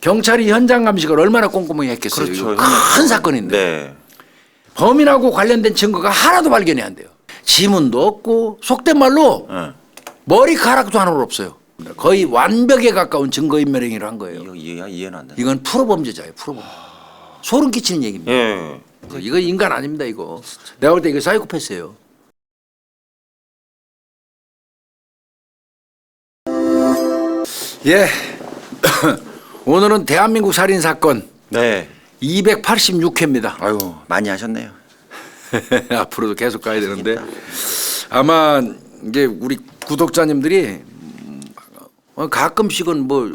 경찰이 현장 감식을 얼마나 꼼꼼하게 했겠어요. 그렇죠. 이거 큰 사건인데. 네. 범인하고 관련된 증거가 하나도 발견이 안 돼요. 지문도 없고 속된 말로 네. 머리카락도 하나도 없어요. 거의 완벽에 가까운 증거인멸행위를 한 거예요. 이거 이해는 안 돼. 이건 프로범죄자예요. 프로범죄. 소름 끼치는 얘기입니다. 예. 이거 인간 아닙니다. 이거. 내가 볼 때 이거 사이코패스예요. 예. 오늘은 대한민국 살인 사건 네. 286회입니다. 아유 많이 하셨네요. 앞으로도 계속 가야 되는데 아마 이제 우리 구독자님들이 가끔씩은 뭐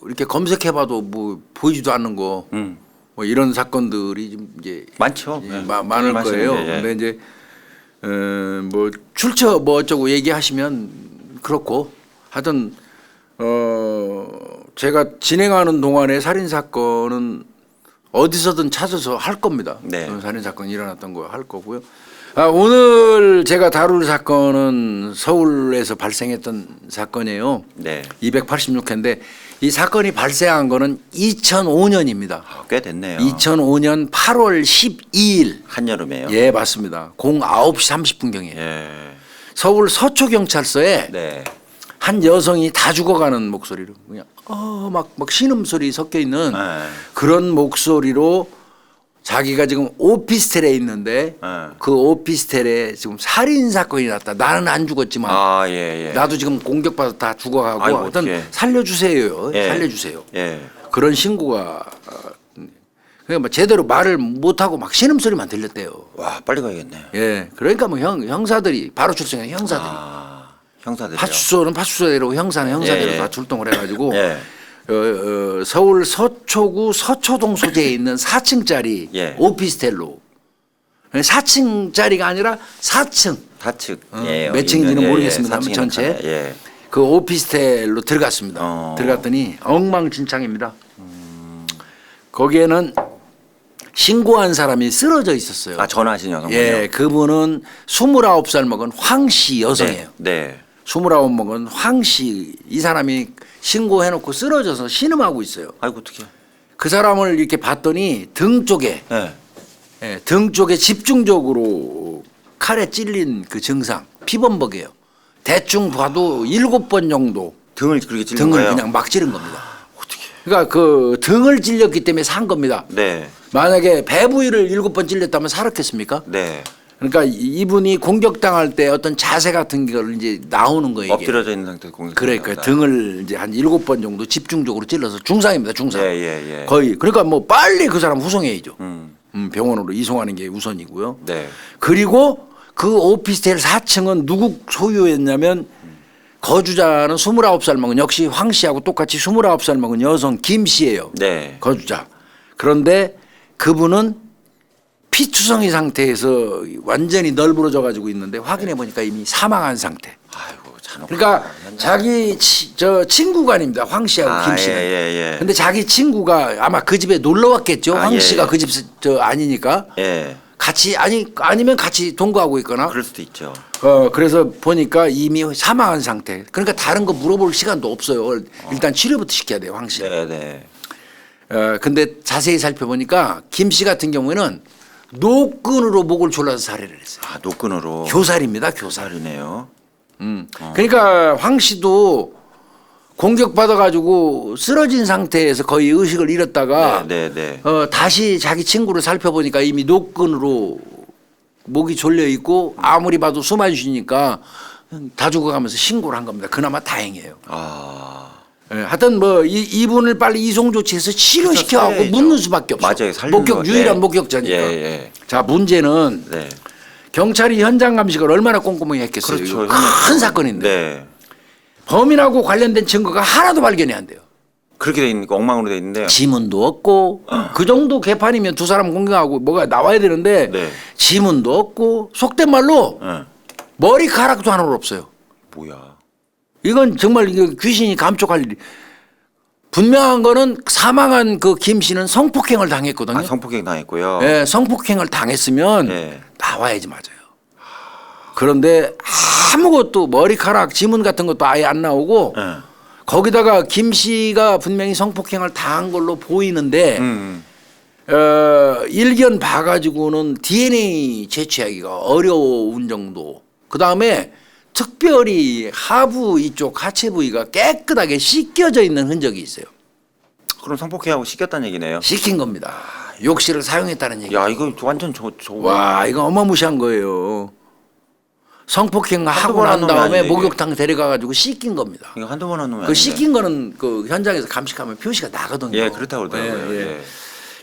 이렇게 검색해봐도 뭐 보이지도 않는 거 뭐 이런 사건들이 좀 이제 많죠. 예, 네. 많을 거예요. 예. 근데 이제 뭐 출처 뭐 어쩌고 얘기하시면 그렇고 하여튼 제가 진행하는 동안에 살인 사건은 어디서든 찾아서 할 겁니다. 네. 살인 사건 일어났던 거 할 거고요. 오늘 제가 다룰 사건은 서울에서 발생했던 사건이에요. 네. 286회인데 이 사건이 발생한 거는 2005년입니다. 아, 꽤 됐네요. 2005년 8월 12일. 한여름에요. 예, 맞습니다. 09시 30분경이에요. 예. 서울 서초경찰서에 네. 한 여성이 다 죽어가는 목소리로 그냥 막 신음소리 섞여 있는 네. 그런 목소리로 자기가 지금 오피스텔에 있는데 네. 그 오피스텔에 지금 살인 사건이 났다. 나는 안 죽었지만 아, 예, 예. 나도 지금 공격받아 다 죽어가고 아이고, 하여튼 어떡해. 살려주세요. 예. 살려주세요. 예. 그런 신고가 그러니까 뭐 제대로 말을 못하고 막 신음소리만 들렸대요. 와, 빨리 가야겠네. 예, 그러니까 뭐 형사들이 바로 출동한 형사들이 아, 형사들이요. 파출소는 파출소대로 형사는 형사대로 예, 예. 다 출동을 해가지고 예. 서울 서초구 서초동 소재에 있는 4층짜리 예. 오피스텔로 4층짜리가 아니라 4층 사측. 몇 층인지는 예, 모르겠습니다. 사층이나 전체 예. 그 오피스텔로 들어갔습니다. 들어갔더니 엉망진창입니다. 거기에는 신고한 사람이 쓰러져 있었어요. 아, 전화하신 여성분요? 예, 그분은 29살 먹은 황씨 여성이에요. 네. 29 먹은 황씨 이 사람이 신고해놓고 쓰러져서 신음하고 있어요. 아이고 어떡해. 그 사람을 이렇게 봤더니 등 쪽에 예. 예, 등 쪽에 집중적으로 칼에 찔린 그 증상 피범벅이에요. 대충 봐도 7번 정도 등을 그렇게 찔린 등을 거예요? 그냥 막 찌른 겁니다. 어떡해. 그러니까 그 등을 찔렸기 때문에 산 겁니다. 네. 만약에 배 부위를 7번 찔렸다면 살았겠습니까? 네. 그러니까 이분이 공격당할 때 어떤 자세 같은 걸 이제 나오는 거예요. 이게. 엎드려져 있는 상태에서 공격. 그러니까 등을 이제 한 7번 정도 집중적으로 찔러서 중상입니다. 중상. 예. 거의 그러니까 뭐 빨리 그 사람 후송해야죠. 병원으로 이송하는 게 우선이고요. 네. 그리고 그 오피스텔 4층은 누구 소유였냐면 거주자는 29살 먹은 역시 황 씨하고 똑같이 29살 먹은 여성 김 씨예요. 네. 거주자. 그런데 그분은 피투성이 상태에서 완전히 널브러져 가지고 있는데 확인해 보니까 이미 사망한 상태. 아이고 잔혹. 그러니까 자기 저 친구가 아닙니다. 황 씨하고 김 씨는. 예. 근데 자기 친구가 아마 그 집에 놀러 왔겠죠. 황 예, 씨가 예. 그 집 저 아니니까 예. 같이 아니면 같이 동거하고 있거나. 그럴 수도 있죠. 그래서 보니까 이미 사망한 상태. 그러니까 다른 거 물어볼 시간도 없어요. 일단 치료부터 시켜야 돼요, 황 씨. 네. 근데 자세히 살펴보니까 김 씨 같은 경우에는 노끈으로 목을 졸라서 살해를 했어요. 아, 노끈으로. 교살입니다, 교살. 살이네요. 그러니까 황 씨도 공격받아가지고 쓰러진 상태에서 거의 의식을 잃었다가 네. 다시 자기 친구를 살펴보니까 이미 노끈으로 목이 졸려 있고 아무리 봐도 숨 안 쉬니까 다 죽어가면서 신고를 한 겁니다. 그나마 다행이에요. 아. 하여튼 뭐 이분을 빨리 이송 조치해서 치료시켜갖고 살려야죠. 묻는 수밖에 없어. 맞아요. 살리는 거. 유일한 네. 목격자니까. 예. 자, 문제는 네. 경찰이 현장 감식을 얼마나 꼼꼼하게 했겠어요. 그렇죠. 이거 큰 사건인데. 네. 범인하고 관련된 증거가 하나도 발견이 안 돼요. 그렇게 돼 있는 거 엉망으로 돼 있는데요. 지문도 없고 그 정도 개판이면 두 사람 공격하고 뭐가 나와야 되는데 네. 지문도 없고 속된 말로 네. 머리카락도 하나도 없어요. 뭐야. 이건 정말 이거 귀신이 감쪽할 일이. 분명한 거는 사망한 그 김 씨는 성폭행을 당했거든요. 아, 성폭행 당했고요. 예, 성폭행을 당했으면 네. 나와야지 맞아요. 그런데 아무것도 머리카락 지문 같은 것도 아예 안 나오고 네. 거기다가 김 씨가 분명히 성폭행을 당한 걸로 보이는데 일견 봐가지고는 DNA 채취하기가 어려운 정도. 그 다음에 특별히 하부 이쪽 하체 부위가 깨끗하게 씻겨져 있는 흔적이 있어요. 그럼 성폭행하고 씻겼다는 얘기네요. 씻긴 겁니다. 욕실을 사용했다는 얘기. 야, 이거 완전 와, 이거 어마무시한 거예요. 성폭행 한두 하고 번 난 한 놈이 다음에 아니네, 이게. 목욕탕 데려가가지고 씻긴 겁니다. 이거 한두 번 한 놈이 그 아닌데. 씻긴 거는 그 현장에서 감식하면 표시가 나거든요. 예, 그렇다고 그러더라고요. 예, 예.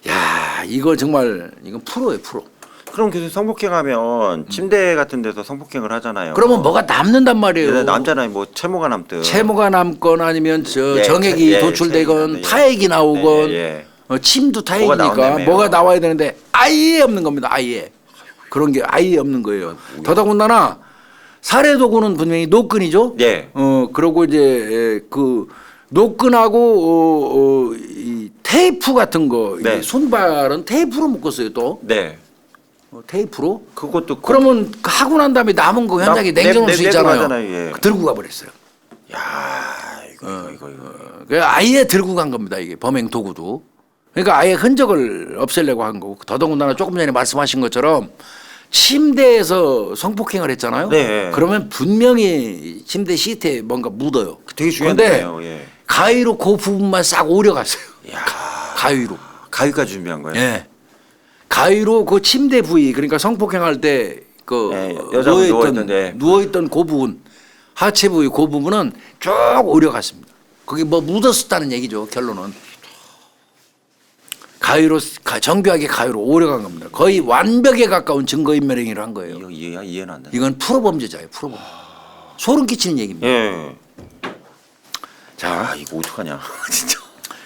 예. 야, 이거 정말 이건 프로예요, 프로. 그럼 계속 성폭행하면 침대 같은 데서 성폭행을 하잖아요. 그러면 뭐가 남는단 말이에요. 예, 남잖아요. 뭐 채모가 남든. 채모가 남건 아니면 저 예, 정액이 예, 도출되건 예. 타액이 나오건 예, 침도 뭐가 타액이니까 나온다며요. 뭐가 나와야 되는데 아예 없는 겁니다. 아예. 그런 게 아예 없는 거예요. 더더군다나 살해 도구는 분명히 노끈이죠. 예. 그러고 이제 그 노끈하고 이 테이프 같은 거 네. 이 손발은 테이프로 묶었어요 또. 네. 테이프로. 그것도 그러면 하고 난 다음에 남은 거 현장에 냉정할 수 있잖아요. 하잖아요, 예. 들고 가버렸어요. 야, 이거. 아예 들고 간 겁니다. 이게 범행 도구도. 그러니까 아예 흔적을 없애려고 한 거고. 더더군다나 조금 전에 말씀하신 것처럼 침대에서 성폭행을 했잖아요. 네. 그러면 분명히 침대 시트에 뭔가 묻어요. 되게 근데 중요한데요. 예. 가위로 그 부분만 싹 오려갔어요. 야, 가위로. 가위까지 준비한 거예요. 예. 가위로 그 침대 부위 그러니까 성폭행할 때 그 예, 여자분 누워있던데. 누워있던 그 부분 하체 부위 그 부분은 쭉 오려갔습니다. 거기 뭐 묻었었다는 얘기죠. 결론은 가위로 정교하게 가위로 오려간 겁니다. 거의 완벽에 가까운 증거인멸행위를 한 거예요. 이거 이해는 안 돼. 이건 프로 범죄자예요. 프로 범죄. 소름 끼치는 얘기입니다. 예. 자, 이거 어떡하냐. 진짜.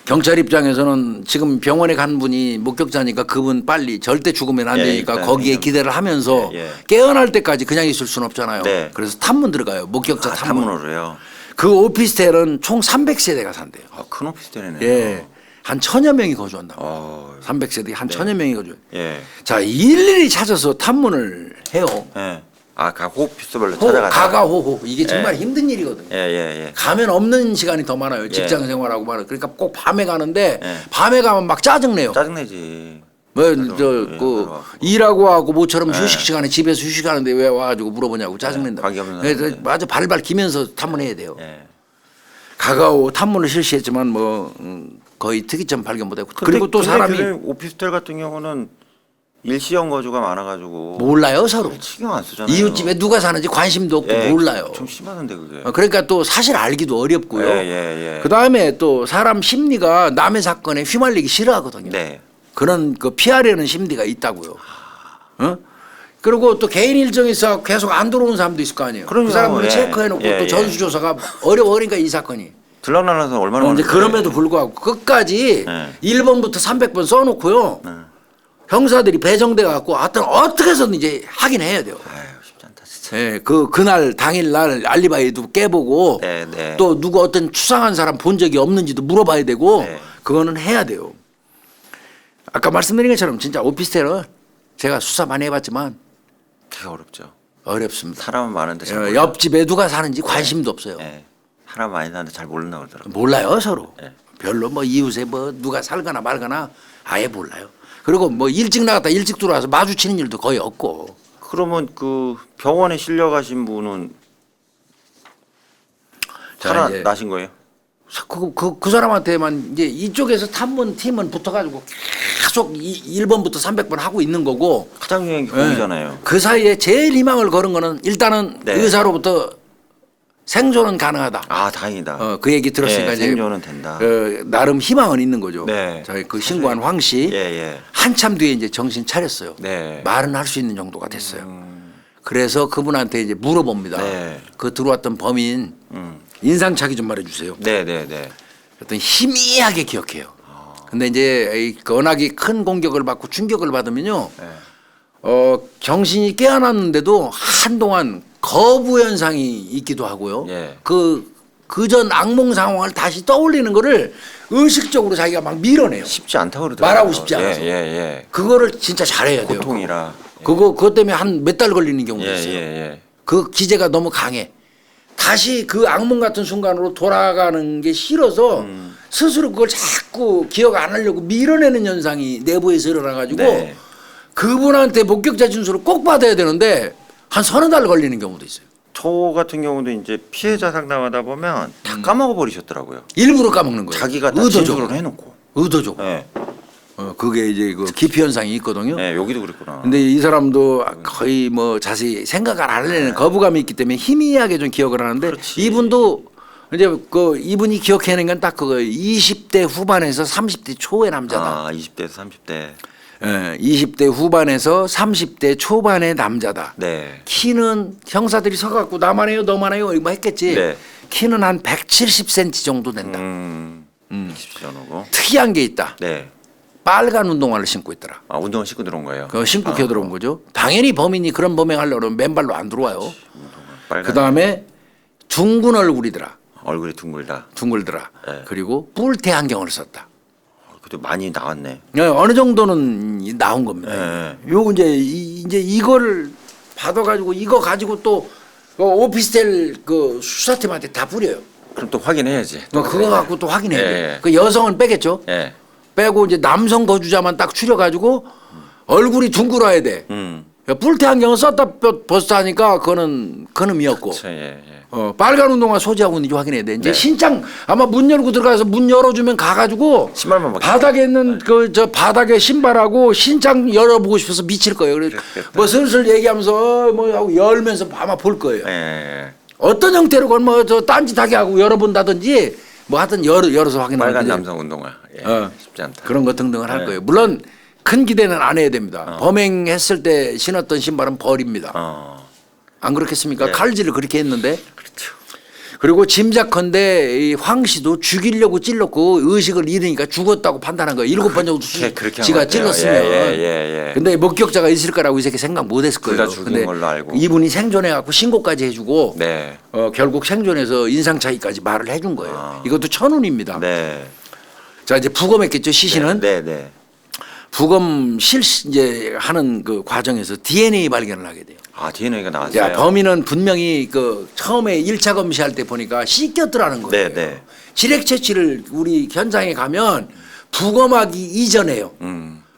경찰 입장에서는 지금 병원에 간 분이 목격자니까 그분 빨리 절대 죽으면 안 예, 되니까 일단 거기에 그냥. 기대를 하면서 예, 예. 깨어날 때까지 그냥 있을 수는 없잖아요. 네. 그래서 탐문 들어가요. 목격자 탐문. 탐문으로요. 그 오피스텔은 총 300세대가 산대요. 큰 오피스텔이네요. 예. 한 1000여 명이 거주한다. 어, 300세대 한 네. 1000여 명이 거주해요. 예. 자, 일일이 찾아서 탐문을 해요. 예. 각 오피스별로 호, 찾아가서. 가가호호. 이게 정말 예. 힘든 일이거든요. 예. 가면 없는 시간이 더 많아요. 직장 예. 생활하고 많아요. 그러니까 꼭 밤에 가는데 예. 밤에 가면 막 짜증내요. 짜증내지. 뭐, 예, 일하고 하고 모처럼 예. 휴식 시간에 집에서 휴식하는데 왜 와가지고 물어보냐고 짜증낸다. 관계 없는 그래서 사람인데. 맞아 발발 기면서 탐문해야 돼요. 예. 가가오 탐문을 실시했지만 뭐 거의 특이점 발견 못하고 그리고 또 사람이 오피스텔 같은 경우는 일시형 거주가 많아가지고 몰라요 서로. 신경 안 쓰잖아요. 이웃집에 누가 사는지 관심도 없고 예, 몰라요. 좀 심하던데 그게. 그러니까 또 사실 알기도 어렵고요. 예. 그 다음에 또 사람 심리가 남의 사건에 휘말리기 싫어하거든요. 네. 그런 그 피하려는 심리가 있다고요. 어? 그리고 또 개인 일정이 있어 계속 안 들어오는 사람도 있을 거 아니에요. 그럼요. 그 사람을 예. 체크해놓고 예, 또 예. 전수조사가 어려우니까 이 사건이. 들락날락해서 얼마나 이제 많은데. 그럼에도 불구하고 끝까지 예. 1번부터 300번 써놓고요. 형사들이 배정돼 갖고 어떻게 해서든 이제 하긴 해야 돼요. 아유 쉽지 않다 진짜. 예, 그날 당일날 알리바이도 깨보고 네. 또 누구 어떤 추상한 사람 본 적이 없는지도 물어봐야 되고 네. 그거는 해야 돼요. 아까 말씀드린 것처럼 진짜 오피스텔은 제가 수사 많이 해봤지만 되게 어렵죠. 어렵습니다. 사람은 많은데 잘 몰라요. 옆집에 누가 사는지 관심도 없어요. 예. 사람 많이 사는데 잘 모른다 그러더라고요. 몰라요 서로. 네. 별로 뭐 이웃에 뭐 누가 살거나 말거나 아예 몰라요. 그리고 뭐 일찍 나갔다 일찍 들어와서 마주치는 일도 거의 없고. 그러면 그 병원에 실려가신 분은 자, 이제 살아나신 거예요? 그 사람한테만 이제 이쪽에서 탐문 팀은 붙어가지고 계속 1번부터 300번 하고 있는 거고. 가장 유행이 거기잖아요. 그 사이에 제일 희망을 거는 거는 일단은 네. 의사로부터 생존은 가능하다. 아 다행이다. 그 얘기 들었으니까 예, 이제 생존은 된다. 나름 희망은 있는 거죠. 네. 저희 그 신고한 황 씨 예. 한참 뒤에 이제 정신 차렸어요. 네. 말은 할 수 있는 정도가 됐어요. 그래서 그분한테 이제 물어봅니다. 네. 그 들어왔던 범인 인상착의 좀 말해주세요. 네. 어떤 희미하게 기억해요. 근데 이제 이 워낙에 큰 공격을 받고 충격을 받으면요. 네. 정신이 깨어났는데도 한동안 거부 현상이 있기도 하고요. 예. 그전 악몽 상황을 다시 떠올리는 거를 의식적으로 자기가 막 밀어내요. 쉽지 않다고 그러더라고요. 말하고 싶지 않아서. 예. 그거를 진짜 잘해야 돼요. 고통이라. 그것 때문에 한 몇 달 걸리는 경우도 있어요. 예. 그 기제가 너무 강해. 다시 그 악몽 같은 순간으로 돌아가는 게 싫어서 스스로 그걸 자꾸 기억 안 하려고 밀어내는 현상이 내부에서 일어나가지고 네. 그분한테 목격자 진술을 꼭 받아야 되는데 한 서너 달 걸리는 경우도 있어요. 저 같은 경우도 이제 피해자 상담하다 보면 다 까먹어 버리셨더라고요. 일부러 까먹는 거예요. 자기가 다 의도적으로. 진술을 해놓고. 의도적으로. 네. 그게 이제 그 기피 현상이 있거든요. 네, 여기도 그랬구나. 근데 이 사람도 거의 뭐 자세히 생각을 안 하려는 거부감이 있기 때문에 희미하게 좀 기억을 하는데 그렇지. 이분도 이제 그 이분이 기억해낸 건 딱 그거 20대 후반에서 30대 초의 남자다. 20대에서 30대. 예, 20대 후반에서 30대 초반의 남자다. 네. 키는 형사들이 서갖고 나만 해요 너만 해요 뭐 했겠지. 네. 키는 한 170cm 정도 된다. 20전후고. 특이한 게 있다. 네. 빨간 운동화를 신고 있더라. 운동화 신고 들어온 거예요. 그거 신고 겨 들어온 거죠. 당연히 범인이 그런 범행하려고 그러면 맨발로 안 들어와요. 빨간. 그 다음에 둥근 얼굴이더라. 얼굴이 둥글다. 둥글더라. 네. 그리고 뿔테 안경을 썼다. 그래도 많이 나왔네. 네, 어느 정도는 나온 겁니다. 네. 요 이제 이거를 받아가지고 이거 가지고 또 그 오피스텔 그 수사팀한테 다 뿌려요. 그럼 또 확인해야지. 그거 갖고 또 확인해야 돼. 네. 그 여성은 빼겠죠. 예. 빼고 이제 남성 거주자만 딱 추려가지고 얼굴이 둥글어야 돼. 뿔테 안경을 썼다 벗었다 하니까 그거는 의미였고. 그렇죠. 예. 빨간 운동화 소지하고 있는지 확인해야 돼. 이제 네. 신장 아마 문 열고 들어가서 문 열어주면 가가지고 신발만 벗겨. 바닥에 있는 그 저 바닥에 신발하고 신장 열어보고 싶어서 미칠 거예요. 그래서 그렇겠다. 뭐 슬슬 얘기하면서 뭐 하고 열면서 아마 볼 거예요. 예. 어떤 형태로건 뭐 저 딴짓하게 하고 열어본다든지 뭐 하여튼 열어서 확인하는 빨간 거지. 남성 운동화. 예. 쉽지 않다. 그런 거 등등을 할 네. 거예요. 물론 큰 기대는 안 해야 됩니다. 범행했을 때 신었던 신발은 버립니다. 안 그렇겠습니까? 네. 칼질을 그렇게 했는데. 그렇죠. 그리고 짐작컨대 이 황 씨도 죽이려고 찔렀고 의식을 잃으니까 죽었다고 판단한 거예요. 7번 정도 그렇게 한 지가 것 같아요. 찔렀으면. 예. 근데 목격자가 있을 거라고 이 새끼 생각 못 했을 둘 거예요. 다 죽은 걸로 알고. 이분이 생존해 갖고 신고까지 해주고 네. 결국 생존해서 인상 차이까지 말을 해준 거예요. 이것도 천운입니다. 네. 자 이제 부검했겠죠 시신은. 네. 부검 이제 하는 그 과정에서 DNA 발견을 하게 돼요. DNA가 나왔어요. 야, 범인은 분명히 그 처음에 1차 검시할 때 보니까 씻겼더라는 거예요. 네. 지렉 채취를 우리 현장에 가면 부검하기 이전에요.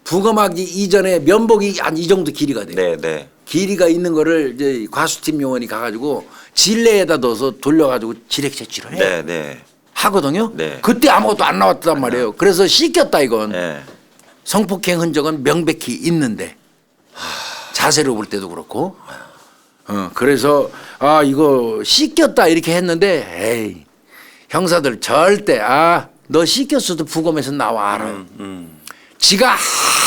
부검하기 이전에 면복이 한 이 정도 길이가 돼요. 네. 길이가 있는 거를 이제 과수팀 요원이 가가지고 질레에다 넣어서 돌려가지고 지렉 채취를 해요. 네. 하거든요. 네. 그때 아무것도 안 나왔단 말이에요. 그래서 씻겼다 이건. 네. 성폭행 흔적은 명백히 있는데 자세로 볼 때도 그렇고 그래서 이거 씻겼다 이렇게 했는데 에이 형사들 절대 너 씻겼어도 부검에서 나와 알아요. 지가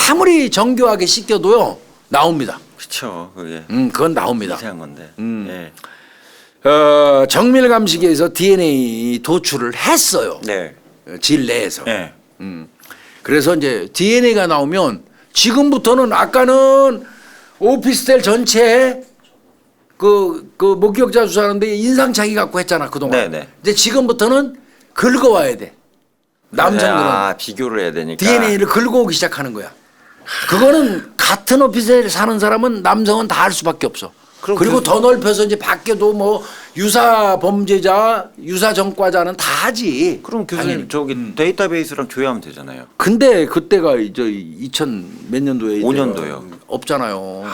아무리 정교하게 씻겨도요 나옵니다. 그렇죠. 그게 그건 나옵니다. 이상한 건데. 네. 정밀 감식에서 DNA 도출을 했어요. 네. 질 내에서. 네. 그래서 이제 DNA가 나오면 지금부터는 아까는 오피스텔 전체에 그 목격자 수사하는데 인상착의 갖고 했잖아 그동안. 네네. 이제 지금부터는 긁어와야 돼. 남성들은 비교를 해야 되니까. DNA를 긁어오기 시작하는 거야. 그거는 같은 오피스텔에 사는 사람은 남성은 다 할 수밖에 없어. 그리고 더 넓혀서 이제 밖에도 뭐 유사 범죄자, 유사 전과자는 다 하지. 그럼 교수님 저기 데이터베이스랑 조회하면 되잖아요. 근데 그때가 이제 2000 몇 년도에 5년도요. 없잖아요.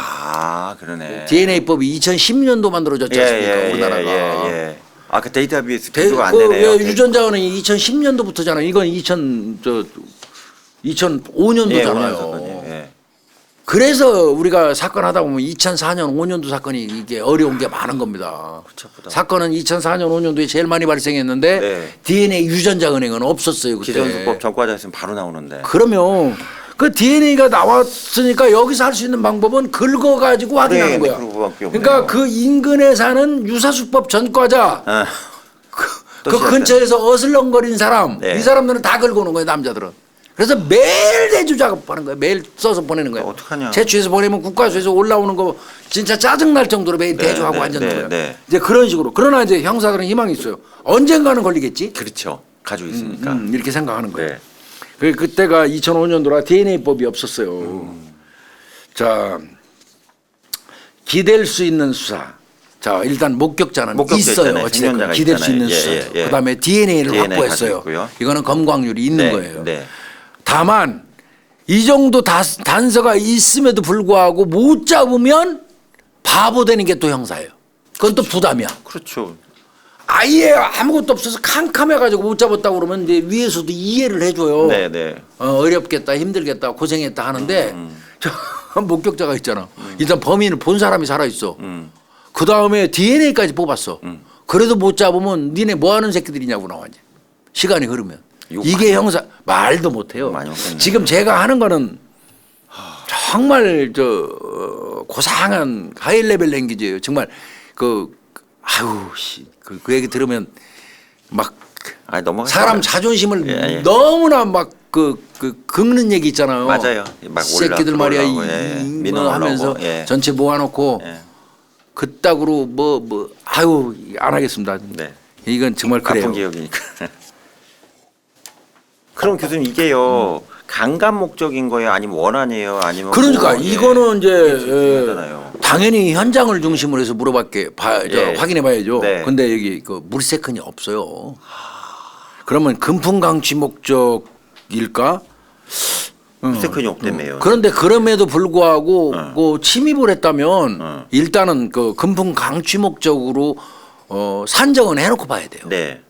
그러네. DNA법이 2010년도 만들어졌지 않습니까? 우리나라가. 예. 그 데이터베이스 비교가 안 되네요. 왜 유전자원은 2010년도부터잖아요. 이건 2005년도잖아요. 예. 그래서 우리가 사건 하다 보면 2004년 5년도 사건이 이게 어려운 게 많은 겁니다. 사건은 2004년 5년도에 제일 많이 발생했는데 네. DNA 유전자 은행은 없었어요 그때. 기존수법 전과자 있으면 바로 나오는데. 그러면 그 DNA가 나왔으니까 여기서 할 수 있는 방법은 긁어가지고 확인하는 거야. 그러니까 그 인근에 사는 유사수법 전과자 그 근처에서 어슬렁거린 사람 네. 이 사람들은 다 긁어오는 거예요 남자들은. 그래서 매일 대주 작업하는 거예요. 매일 써서 보내는 거예요. 어떡하냐. 제출해서 보내면 국가수에서 올라오는 거 진짜 짜증날 정도로 매일 대주하고 앉는 거예요. 네. 이제 그런 식으로. 그러나 이제 형사들은 희망이 있어요. 언젠가는 걸리겠지. 그렇죠. 가지고 있으니까. 이렇게 생각하는 거예요. 네. 그때가 2005년도라 DNA법이 없었어요. 자, 기댈 수 있는 수사. 자 일단 목격자는 목격자 있어요. 있잖아요. 어찌됐건 생존자가 기댈 수 있는 있잖아요. 수준. 예, 예. 그다음에 DNA를 DNA 확보했어요. 가지고 있고요. 이거는 검광률이 있는 네, 거예요. 네. 다만 이 정도 단서가 있음에도 불구하고 못 잡으면 바보 되는 게 또 형사예요. 그건 또 부담이야. 그렇죠. 아예 아무것도 없어서 캄캄해가지고 못 잡았다고 그러면 이제 위에서도 이해를 해줘요. 네, 네. 어렵겠다, 힘들겠다, 고생했다 하는데 저 목격자가 있잖아. 일단 범인을 본 사람이 살아 있어. 그 다음에 DNA까지 뽑았어. 그래도 못 잡으면 니네 뭐 하는 새끼들이냐고 나와 이제 시간이 흐르면 이게 형사 말도 못해요. 많이 없겠네. 지금 제가 하는 거는 정말 고상한 하이 레벨 랭귀지예요. 정말 그 얘기 들으면 막 넘어가. 사람 자존심을 예, 예. 너무나 막 긁는 얘기 있잖아요. 맞아요. 막 새끼들 말이야 올라오고, 예, 민원 하면서 올라오고, 예. 전체 모아놓고 예. 그따구로 안 하겠습니다. 네. 이건 정말 그래요. 나쁜 기억이니까. 그럼 교수님 이게요 강간 목적인 거예요, 아니면 원한이에요, 아니면 그러니까 뭐, 이거는 이제 중요하잖아요. 당연히 현장을 중심으로 해서 예. 확인해봐야죠. 네. 근데 여기 물세컨이 없어요. 그러면 금품강취 목적일까? 물세컨이 없다며요. 그런데 그럼에도 불구하고 침입을 했다면 일단은 금품 강취 목적으로 산정은 해놓고 봐야 돼요. 네.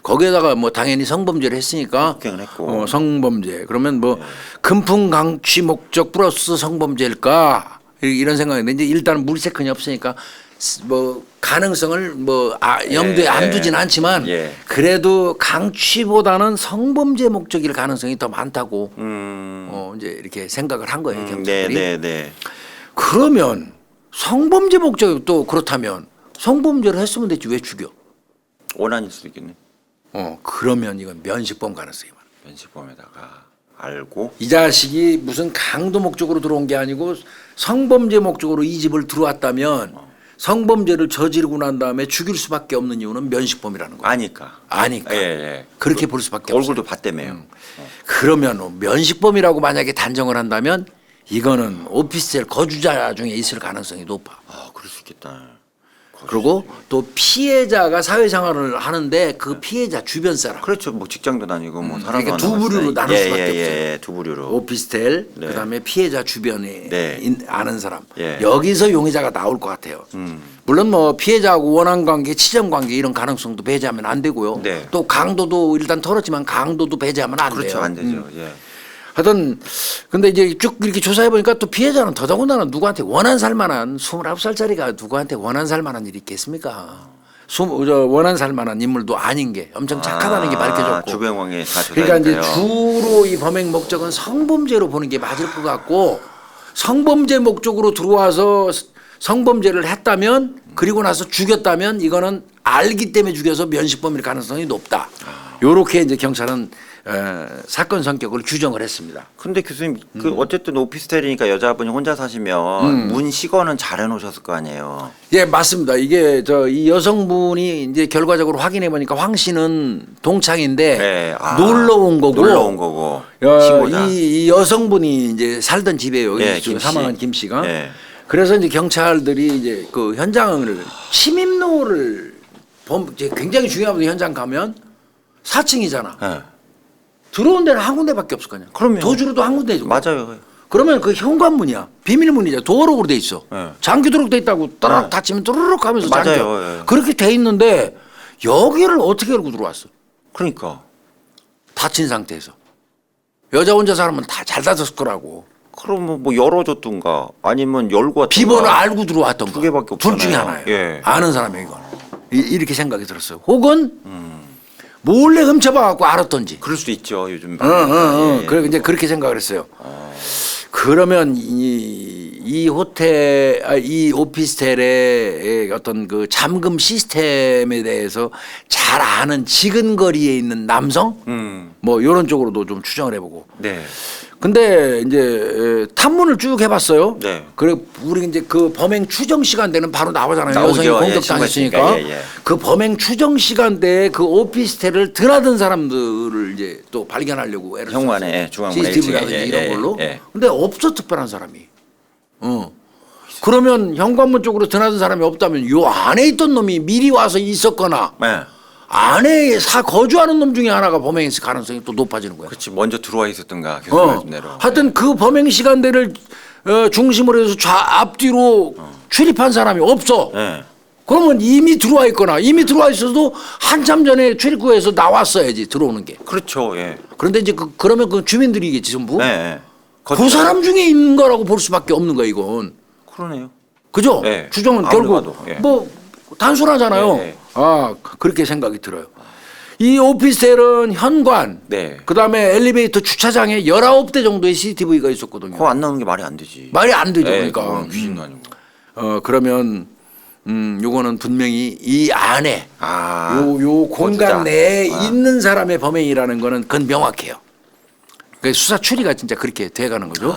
거기에다가 뭐 당연히 성범죄를 했으니까 폭행을 했고. 성범죄 그러면 금품 강취 목적 플러스 성범죄일까 이런 생각인데 이제 일단 물세컨이 없으니까 가능성을 염두에 안 두진 않지만 예. 그래도 강취보다는 성범죄 목적일 가능성이 더 많다고 이제 이렇게 생각을 한 거예요 경찰들이. 네. 그러면 성범죄 목적이 또 그렇다면 성범죄를 했으면 됐지 왜 죽여? 원한일 수도 있겠네. 그러면 이건 면식범 가능성이 많아. 면식범에다가 알고. 이 자식이 무슨 강도 목적으로 들어온 게 아니고 성범죄 목적으로 이 집을 들어왔다면 성범죄를 저지르고 난 다음에 죽일 수밖에 없는 이유는 면식범이라는 거예요. 아니까. 예. 그렇게 볼 수밖에 없어요. 얼굴도 봤다며요. 그러면 면식범이라고 만약에 단정을 한다면 이거는 오피스텔 거주자 중에 있을 가능성이 높아. 그럴 수 있겠다. 그리고 또 피해자가 사회생활을 하는데 그 피해자 주변 사람. 그렇죠. 뭐 직장도 다니고 뭐 사람도 그러니까 두 부류로 나눌 수밖에 없어요. 두 부류로. 오피스텔 네. 그다음에 피해자 주변에 네. 아는 사람. 예. 여기서 용의자가 나올 것 같아요. 물론 피해자하고 원한관계, 치정관계 이런 가능성도 배제하면 안 되고요. 네. 또 강도도 일단 털었지만 강도도 배제하면 안 그렇죠. 돼요. 안 되죠. 예. 하여튼 근데 이제 쭉 이렇게 조사해 보니까 또 피해자는 더더군다나 누구한테 원한 살 만한 29살짜리가 누구한테 원한 살 만한 일이 있겠습니까? 원한 살 만한 인물도 아닌 게 엄청 착하다는 게 밝혀졌고. 주변광에 다 그러니까 이제 조사했어요. 주로 이 범행 목적은 성범죄로 보는 게 맞을 것 같고 성범죄 목적으로 들어와서 성범죄를 했다면 그리고 나서 죽였다면 이거는 알기 때문에 죽여서 면식범일 가능성이 높다. 요렇게 이제 경찰은 사건 성격을 규정을 했습니다. 근데 교수님 어쨌든 오피스텔이니까 여자분이 혼자 사시면 문 시거는 잘 해놓으셨을 거 아니에요. 예, 맞습니다. 이게 이 여성분이 이제 결과적으로 확인해 보니까 황 씨는 동창인데 네. 놀러 온 거고. 신고자. 이 여성분이 이제 살던 집이에요. 예, 지금 김 씨. 사망한 김 씨가. 예. 그래서 이제 경찰들이 이제 그 현장을 침입로를 이제 굉장히 중요하거든요. 현장 가면 4층이잖아. 예. 들어온 데는 한 군데밖에 없을 거냐. 그럼요. 도주로도 한 군데죠. 맞아요. 그러면 그 현관문이야. 비밀문이죠. 도어록으로 돼 있어. 네. 잠기도록 돼 있다고 따락 네. 닫히면 뚜루룩 하면서 맞아요. 잠겨. 예. 그렇게 돼 있는데 여기를 어떻게 열고 들어왔어? 그러니까. 닫힌 상태에서. 여자 혼자 살면 다 잘 닫았을 거라고. 그럼 뭐 열어줬든가 아니면 열고 왔든가. 비번을 알고 들어왔던 두 개밖에 둘 없잖아요. 중에 하나예요. 예. 아는 사람이 이건. 이렇게 생각이 들었어요. 혹은 몰래 훔쳐봐갖고 알았던지. 그럴 수도 있죠. 요즘. 예. 그래 이제 그렇게 생각을 했어요. 그러면 이 호텔, 이 오피스텔의 어떤 그 잠금 시스템에 대해서 잘 아는 지근거리에 있는 남성, 뭐 이런 쪽으로도 좀 추정을 해보고. 네. 근데 이제 탐문을 쭉 해봤어요. 네. 그래 우리 이제 그 범행 추정 시간대는 바로 나오잖아요. 나오죠. 여성이 예, 공격당했으니까. 예. 그 범행 추정 시간대에 그 오피스텔을 드나든 사람들을 이제 또 발견하려고 애를 현관에, 썼어요. 예, 중앙문에 CCTV라든지 예, 이런 예, 걸로. 예. 근데 없어 특별한 사람이. 그러면 현관문 쪽으로 드나든 사람이 없다면 요 안에 있던 놈이 미리 와서 있었거나 네. 안에 거주하는 놈 중에 하나가 범행했을 가능성이 또 높아지는 거야. 그렇지. 먼저 들어와 있었던가 계속 말씀 대로. 하여튼 그 범행 시간대를 중심으로 해서 앞뒤로 출입한 사람이 없어. 네. 그러면 이미 들어와 있거나 이미 들어와 있어도 한참 전에 출입구에서 나왔어야지 들어오는 게. 그렇죠. 예. 그런데 이제 그러면 그 주민들이겠지 전부. 네. 네. 그 사람 중에 있는 거라고 볼 수밖에 없는 거야 이건. 그러네요. 그죠? 네. 추정은 아무리 결국 봐도, 예. 뭐 단순하잖아요. 네. 아 그렇게 생각이 들어요. 이 오피스텔은 현관, 네. 그다음에 엘리베이터 주차장에 19대 정도의 CCTV가 있었거든요. 그거 안 나오는 게 말이 안 되지. 말이 안 되죠. 네, 그러니까. 그건 귀신도 아니고. 그러면 요거는 분명히 이 안에 요 공간 거주자. 내에 있는 사람의 범행이라는 거는 그건 명확해요. 그 수사 추리가 진짜 그렇게 돼가는 거죠.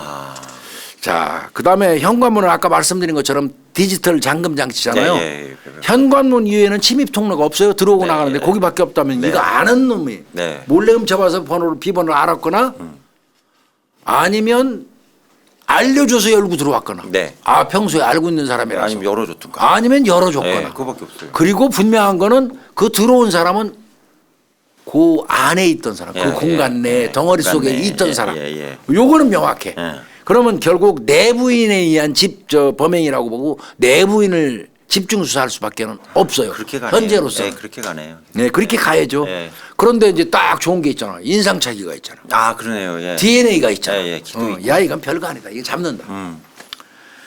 자, 그다음에 현관문은 아까 말씀드린 것처럼 디지털 잠금 장치잖아요. 예. 현관문 이외에는 침입 통로가 없어요. 들어오고 네, 나가는데 예. 거기밖에 없다면 네. 이거 아는 놈이 네. 몰래 훔쳐봐서 비번을 알았거나 아니면 알려줘서 열고 들어왔거나 네. 아 평소에 알고 있는 사람이라서 아니면 열어줬던가. 아니면 열어줬거나 네, 그거밖에 없어요. 그리고 분명한 거는 그 들어온 사람은 그 안에 있던 사람, 예, 그 공간 내 예. 덩어리 공간 속에 내. 있던 예, 사람. 예. 요거는 명확해. 예. 그러면 결국 내부인에 의한 범행이라고 보고 내부인을 집중 수사할 수밖에는 없어요. 그렇게 가네요. 현재로서. 네, 그렇게 가네요. 네, 그렇게 가야죠. 예. 그런데 이제 딱 좋은 게 있잖아. 인상착의가 있잖아. 아, 그러네요. 예. DNA가 있잖아. 예, 기도 있고. 야, 이건 별거 아니다. 이거 잡는다.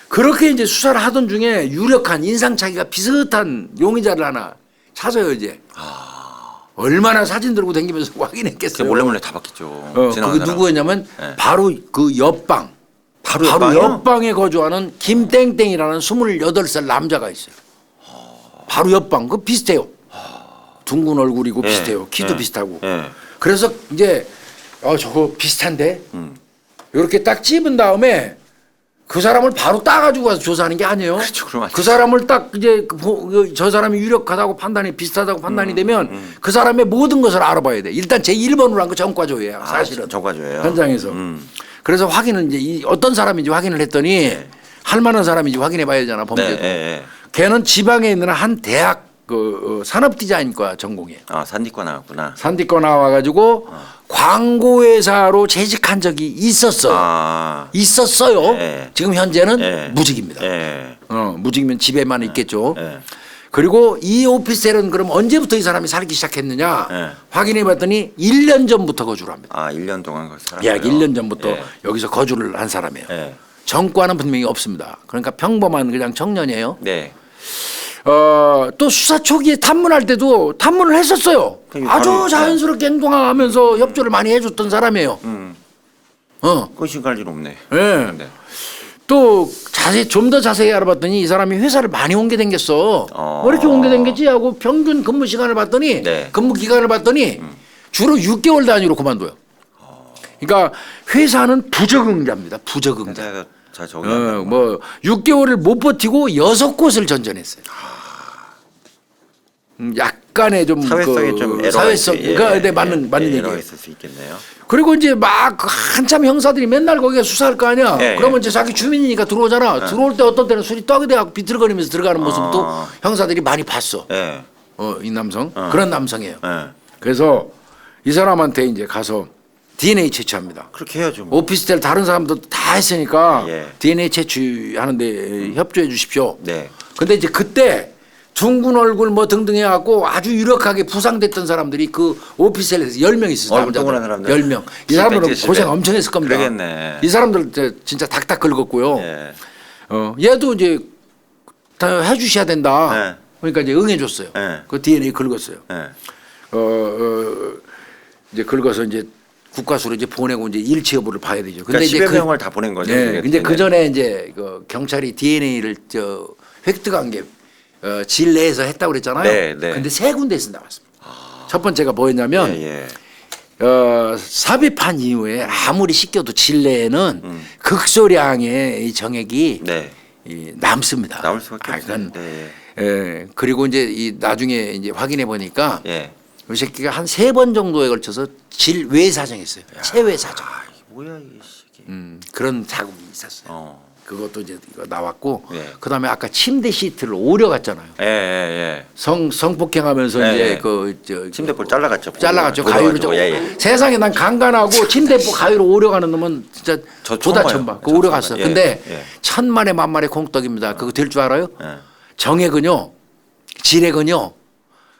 그렇게 이제 수사를 하던 중에 유력한 인상착의가 비슷한 용의자를 하나 찾아요, 이제. 얼마나 사진 들고 다니면서 확인했겠어요. 몰래 다 봤겠죠. 그게 사람. 누구였냐면 네. 바로 그 옆방. 바로 바로 옆방이요? 옆방에 거주하는 김땡땡이라는 28살 남자가 있어요. 바로 옆방. 그 비슷해요. 둥근 얼굴이고 예. 비슷해요. 키도 예. 비슷하고. 예. 그래서 이제 저거 비슷한데 이렇게 딱 찝은 다음에 그 사람을 바로 따가지고 가서 조사하는 게 아니에요. 그렇죠. 그럼 안 그 사람을 딱 이제 저 사람이 유력하다고 판단이 비슷하다고 판단이 되면 그 사람의 모든 것을 알아봐야 돼. 일단 제 1번으로 한 거 정과조예요. 사실은. 정과조예요. 현장에서. 그래서 확인은 이제 어떤 사람인지 확인을 했더니 할 만한 사람인지 확인해 봐야 되잖아. 범죄도. 네. 걔는 지방에 있는 한 대학 산업디자인과 전공이에요. 아, 산디과 나왔구나. 산디과 나와가지고 광고회사로 재직한 적이 있었어요. 있었어요. 예. 지금 현재는 예. 무직입니다. 예. 무직이면 집에만 있겠죠. 예. 그리고 이 오피스텔은 그럼 언제부터 이 사람이 살기 시작했느냐 예. 확인해 봤더니 1년 전부터 거주를 합니다. 아, 1년 동안 그 사람. 약 1년 전부터 예. 여기서 거주를 한 사람이에요. 예. 전과는 분명히 없습니다. 그러니까 평범한 그냥 청년이에요. 네. 또 수사 초기에 탐문할 때도 탐문을 했었어요. 아주 바로, 자연스럽게 행동하면서 협조를 많이 해줬던 사람이에요. 끄신 갈 일 없네. 예. 네. 또 좀 더 자세히 알아봤더니 이 사람이 회사를 많이 옮겨 댕겼어. 왜 이렇게 옮겨 댕겼지 하고 평균 근무 시간을 봤더니 네. 근무 기간을 봤더니 주로 6개월 단위로 그만둬요. 그러니까 회사는 부적응자입니다. 부적응자. 회사가 자 저기 뭐 6개월을 못 버티고 6곳을 전전했어요. 약간의 좀 사회성에 좀 에러가 사회성 있- 예, 그러니까 네, 예, 맞는 에러가 얘기예요. 있을 수 있겠네요. 그리고 이제 막 한참 형사들이 맨날 거기에 수사할 거 아니야. 예, 그러면 이제 자기 주민이니까 들어오잖아. 들어올 때 어떤 때는 술이 떡이 돼갖고 비틀거리면서 들어가는 모습도 형사들이 많이 봤어. 예. 이 남성 그런 남성이에요. 예. 그래서 이 사람한테 이제 가서 DNA 채취합니다. 그렇게 해야죠. 뭐. 오피스텔 다른 사람도 다 했으니까 예. DNA 채취하는데 협조해 주십시오. 네. 근데 이제 그때 둥근 얼굴 뭐 등등 해갖고 아주 유력하게 부상됐던 사람들이 그 오피스텔에서 10명 있었어요. 얼굴 동그란 사람들. 10명. 이 사람들은 집에. 고생 엄청 했을 겁니다. 그러겠네. 이 사람들 진짜 닥닥 긁었고요. 예. 얘도 이제 다 해주셔야 된다. 네. 그러니까 이제 응해줬어요. 네. 그 DNA 긁었어요. 예. 이제 긁어서 이제 국과수로 이제 보내고 이제 일치 여부를 봐야 되죠. 그러니까 이제 10여 명을 다 보낸 거죠. 네. 그게 근데 그 DNA. 전에 이제 그 경찰이 DNA를 획득한 게 질 내에서 했다고 그랬잖아요. 네, 네. 근데 세 군데에서 나왔습니다. 첫 번째가 뭐였냐면 예. 삽입한 이후에 아무리 씻겨도 질 내에는 극소량의 이 정액이 네. 남습니다. 나올 수밖에 없어요. 그건, 네. 그리고 이제 이 나중에 이제 확인해 보니까 예. 이 새끼가 한 3번 정도에 걸쳐서 질외 사정했어요. 체외 사정. 아, 이게 뭐야 이게. 그런 자국이 있었어요. 그것도 이제 이거 나왔고 예. 그다음에 아까 침대 시트를 오려갔잖아요. 예. 성폭행하면서 예, 이제 예. 그 침대볼 잘라갔죠. 가위로 좀. 예. 세상에 난 간간하고 침대포 가위로 오려가는 놈은 진짜 저 보다 처음 처음 봐요. 봐. 그 오려갔어. 처음 봐요. 근데 예. 천만에 만만의 공덕입니다. 그거 될 줄 알아요? 예. 정액은요, 질액은요,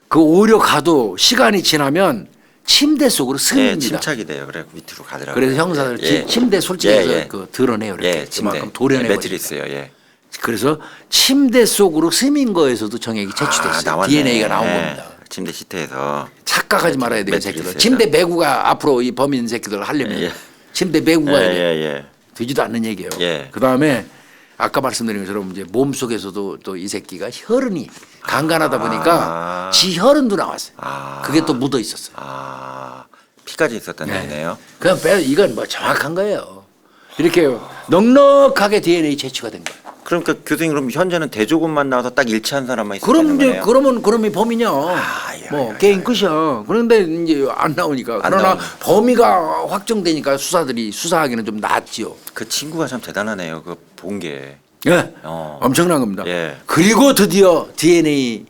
그 오려가도 시간이 지나면 침대 속으로 예, 스입니다. 침착이 돼요. 그래 밑으로 가더라고요. 그래서 형사들 예. 침대 솔직해서 예, 예. 그 드러내요. 이렇게 예, 침대. 그만큼 도려내고. 매트리스요. 예. 그래서 침대 속으로 스민 거에서도 정액이 채취됐어요. 나왔네. DNA가 나온 예. 겁니다. 침대 시트에서 착각하지 말아야 돼요, 매트리스에서. 새끼들. 침대 매구가 앞으로 이 범인 새끼들 하려면 예. 침대 매구가 예. 되지도 않는 얘기예요. 예. 그다음에 아까 말씀드린 것처럼 이제 몸 속에서도 또 이 새끼가 혈흔이 간간하다 보니까 지 혈흔도 나왔어요. 그게 또 묻어 있었어요. 피까지 있었다는 얘기네요. 그냥 이건 뭐 정확한 거예요. 이렇게 넉넉하게 DNA 채취가 된 거예요. 그러니까 교수님 그럼 현재는 대조군만 나와서 딱 일치한 사람만 있었다는 그럼 이제 거네요. 그러면 범인이야. 뭐 게임 끝이야. 그런데 이제 안 나오니까. 그러나 범위가 확정되니까 수사하기는 좀 낫지요. 그 친구가 참 대단하네요. 그 본 게. 예, 어. 엄청난 겁니다. 예. 그리고 드디어 DNA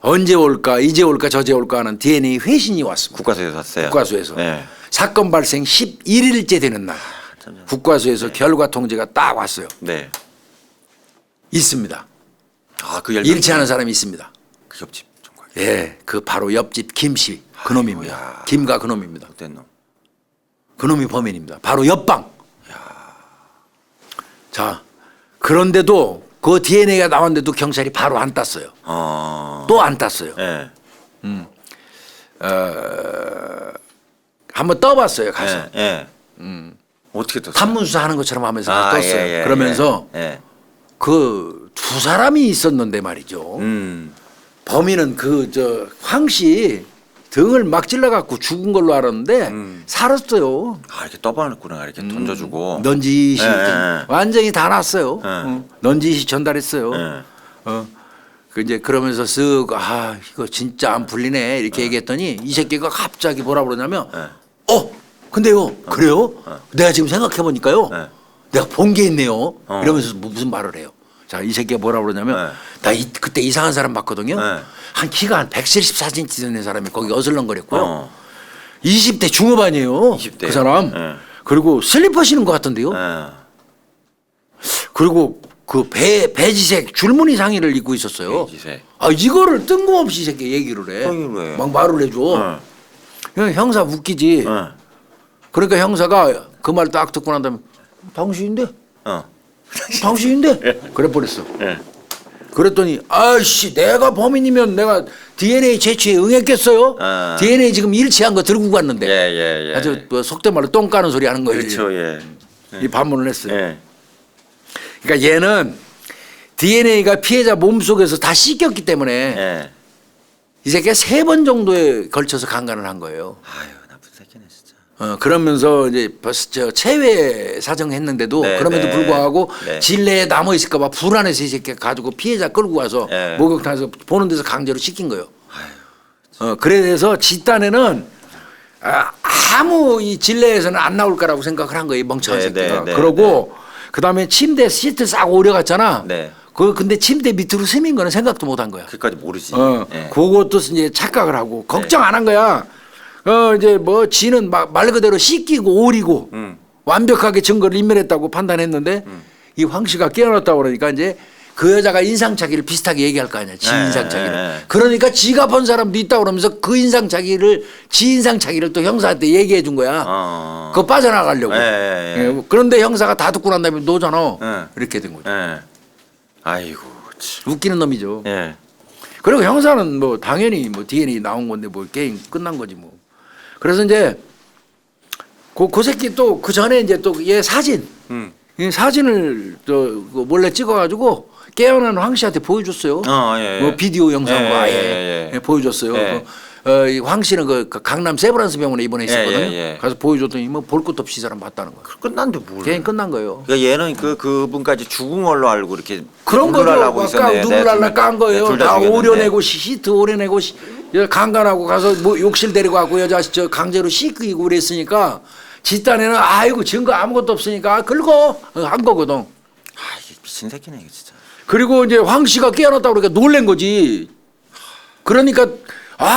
언제 올까, 이제 올까, 저제 올까 하는 DNA 회신이 왔습니다. 국과수에서 왔어요. 국과수에서. 예. 사건 발생 11일째 되는 날 국과수에서 결과 통지가 딱 왔어요. 네. 있습니다. 그 일치하는 사람이 있습니다. 그 옆집 정말. 예, 그 바로 옆집 김씨 그놈입니다. 김가 그놈입니다. 못된 놈. 그놈이 범인입니다. 바로 옆방. 자, 그런데도 그 DNA가 나왔는데도 경찰이 바로 안 땄어요. 또 안 땄어요. 예. 한번 떠봤어요, 가서. 예. 어떻게 떴어요? 탐문수사 하는 것처럼 하면서 떴어요. 예. 그러면서 예. 그 두 사람이 있었는데 말이죠. 범인은 황씨 등을 막 찔러갖고 죽은 걸로 알았는데 살았어요. 이렇게 떠봐놨구나. 이렇게 던져주고. 넌지시 완전히 다 났어요. 예. 넌지시 전달했어요. 예. 그 이제 그러면서 쓱 이거 진짜 안 풀리네 이렇게 얘기했더니 이 새끼가 갑자기 뭐라 그러냐면 근데요 그래요? 내가 지금 생각해 보니까요 내가 본 게 있네요. 이러면서 무슨 말을 해요. 자, 이 새끼가 뭐라 그러냐면 나 그때 이상한 사람 봤거든요. 한 키가 한 174cm 되는 사람이 거기 어슬렁거렸고요. 20대 중후반이에요. 20대. 그 사람. 그리고 슬리퍼 신은 것 같던데요. 그리고 그 배지색 줄무늬 상의를 입고 있었어요. 배지색. 이거를 뜬금없이 이 새끼 얘기를 해. 왜? 막 말을 해줘. 그냥 형사 웃기지. 그러니까 형사가 그 말 딱 듣고 난 다음에 당신인데? 당신인데? 그래 버렸어. 그랬더니 아이씨 내가 범인이면 내가 DNA 채취에 응했겠어요? DNA 지금 일치한 거 들고 갔는데. 예. 아주 뭐 속된 말로 똥 까는 소리 하는 거예요. 그렇죠. 예. 이 반문을 했어요. 예. 그러니까 얘는 DNA가 피해자 몸속에서 다 씻겼기 때문에 예. 이 새끼가 3번 정도에 걸쳐서 강간을 한 거예요. 나쁜 새끼네 진짜. 그러면서 이제 벌써 체외 사정했는데도 그럼에도 불구하고 진례에 남아 있을까봐 불안해서 이 새끼가 가지고 피해자 끌고 가서 목욕탕에서 보는 데서 강제로 시킨 거예요. 그래서 집단에는 아무 이 진례에서는 안 나올 거라고 생각을 한 거예요. 이 멍청한 새끼가. 그러고 그다음에 침대 시트 싹 오려갔잖아. 근데 침대 밑으로 스민 거는 생각도 못 한 거야. 그까지 모르지. 그것도 이제 착각을 하고 걱정 안 한 거야. 이제 뭐 지는 말 그대로 씻기고 오리고 완벽하게 증거를 인멸했다고 판단했는데 이 황 씨가 깨어났다고 그러니까 이제 그 여자가 인상착의를 비슷하게 얘기할 거 아니야. 지 인상착의를. 그러니까 지가 본 사람도 있다고 그러면서 그 지 인상착의를 또 형사한테 얘기해 준 거야. 그거 빠져나가려고. 그런데 형사가 다 듣고 난 다음에 너잖아. 이렇게 된 거죠. 아이고. 웃기는 놈이죠. 그리고 형사는 뭐 당연히 뭐 DNA 나온 건데 뭐 게임 끝난 거지 뭐. 그래서 이제 그 새끼 또 그 전에 이제 또 얘 사진, 이 사진을 몰래 찍어가지고 깨어난 황 씨한테 보여줬어요. 뭐 비디오 영상으로 보여줬어요. 이 황 씨는 그 강남 세브란스 병원에 입원해 있었거든요. 가서 보여줬더니 뭐 볼 것도 없이 이 사람 봤다는 거예요. 끝난데 뭘? 게임 끝난 거예요. 그러니까 얘는 그분까지 죽은 걸로 알고 이렇게 그런 거죠. 있었네. 누굴 깐 거예요. 다 오려내고 시트 오려내고 강간하고 가서 뭐 욕실 데리고 가고 여자 강제로 씻기고 그랬으니까 집단에는 아이고 증거 아무것도 없으니까 긁어 한 거거든. 이게 미친 새끼네 이거 진짜. 그리고 이제 황 씨가 깨어났다고 그러니까 놀란 거지. 그러니까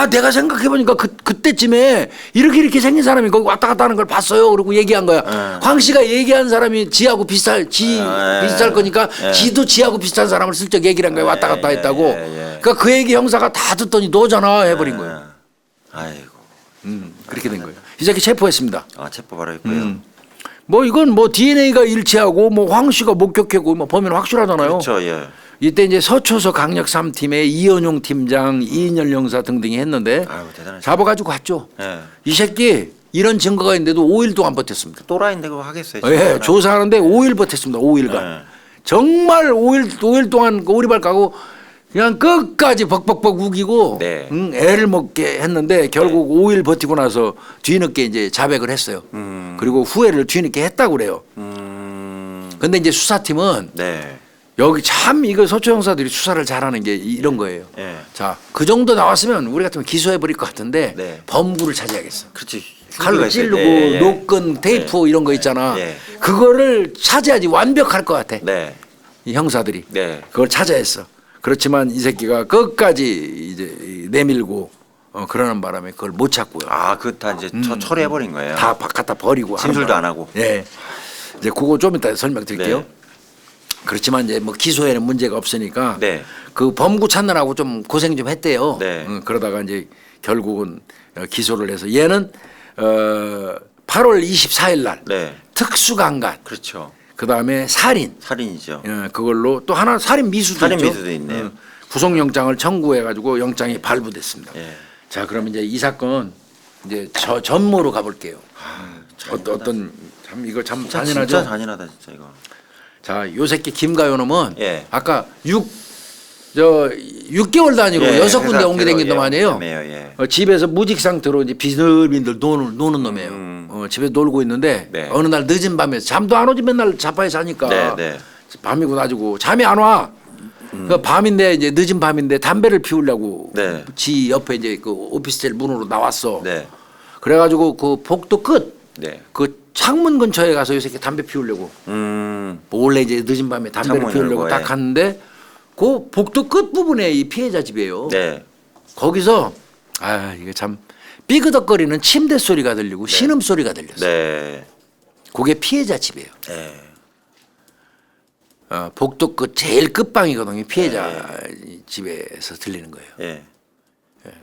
내가 생각해보니까 그때쯤에 이렇게 생긴 사람이 거기 왔다 갔다 하는 걸 봤어요. 그리고 얘기한 거야. 황 씨가 얘기한 사람이 지하고 비슷할 거니까 지도 지하고 비슷한 사람을 슬쩍 얘기를 한 거야. 왔다 갔다 했다고. 그러니까 그 얘기 형사가 다 듣더니 너잖아 해버린 거예요. 아이고. 그렇게 된 거예요. 이 새끼 체포했습니다. 체포 바로 했고요. 뭐 이건 뭐 DNA가 일치하고 뭐 황 씨가 목격했고 뭐 범인은 확실하잖아요. 그렇죠. 예. 이때 이제 서초서 강력 3팀에 이현용 팀장, 이인열 형사 등등이 했는데 대단하시네. 잡아가지고 갔죠. 예. 이 새끼 이런 증거가 있는데도 5일 동안 버텼습니다. 또라이인데 그거 하겠어요. 예, 조사하는데 5일 버텼습니다. 5일간. 예. 정말 5일 동안 그 오리발 까고 그냥 끝까지 벅벅벅 우기고 네. 애를 먹게 했는데 결국 5일 버티고 나서 뒤늦게 이제 자백을 했어요. 그리고 후회를 뒤늦게 했다고 그래요. 근데 이제 수사팀은 네. 여기 참 이거 서초 형사들이 수사를 잘하는 게 이런 거예요. 예. 자, 그 정도 나왔으면 우리 같으면 기소해 버릴 것 같은데 네. 범구를 찾아야겠어. 그렇지. 칼로 찌르고 네. 노끈 테이프 이런 거 있잖아. 네. 그거를 찾아야지 완벽할 것 같아. 네. 이 형사들이 네. 그걸 찾아야 했어. 그렇지만 이 새끼가 끝까지 이제 내밀고 그러는 바람에 그걸 못 찾고요. 그거 다 이제 철회해 버린 거예요. 다 갖다 버리고 진술도 안 하고. 예. 이제 그거 좀 이따 설명드릴게요. 네. 그렇지만 이제 뭐 기소에는 문제가 없으니까 네. 그 범구 찾느라고 좀 고생 좀 했대요. 네. 그러다가 이제 결국은 기소를 해서 얘는 8월 24일 날 네. 특수강간 그렇죠. 그다음에 살인이죠. 그걸로 또 하나 살인 미수도 살인 있죠. 미수도 있네요. 구속영장을 청구해 가지고 영장이 발부됐습니다. 예. 자, 그럼 이제 이 사건 이제 전모로 가볼게요. 어떤 참 이거 참 잔인하죠. 진짜 잔인하다 진짜 이거. 자, 요 새끼 김가요 놈은 예. 아까 6개월도 아니고 예, 6군데 회사 옮겨 다닌 들어, 놈 아니에요. 예. 집에서 무직 상태로 이제 비늘비늘 노는 놈이에요. 집에 놀고 있는데 네. 어느 날 늦은 밤에 잠도 안 오지 맨날 자빠에 자니까 네, 네. 밤이고 낮이고 잠이 안 와. 그 밤인데 이제 늦은 밤인데 담배를 피우려고 네. 지 옆에 이제 그 오피스텔 문으로 나왔어. 네. 그래가지고 그 복도 끝 네. 그 창문 근처에 가서 이 새끼 담배 피우려고 몰래 이제 늦은 밤에 담배를 창문 피우려고 열고, 딱 예. 갔는데 그 복도 끝 부분에 이 피해자 집이에요. 네. 거기서 이게 참 삐그덕거리는 침대 소리가 들리고 신음 소리가 들렸어요. 네. 그게 피해자 집이에요. 네. 복도 끝 제일 끝방이거든요. 피해자 집에서 들리는 거예요. 예.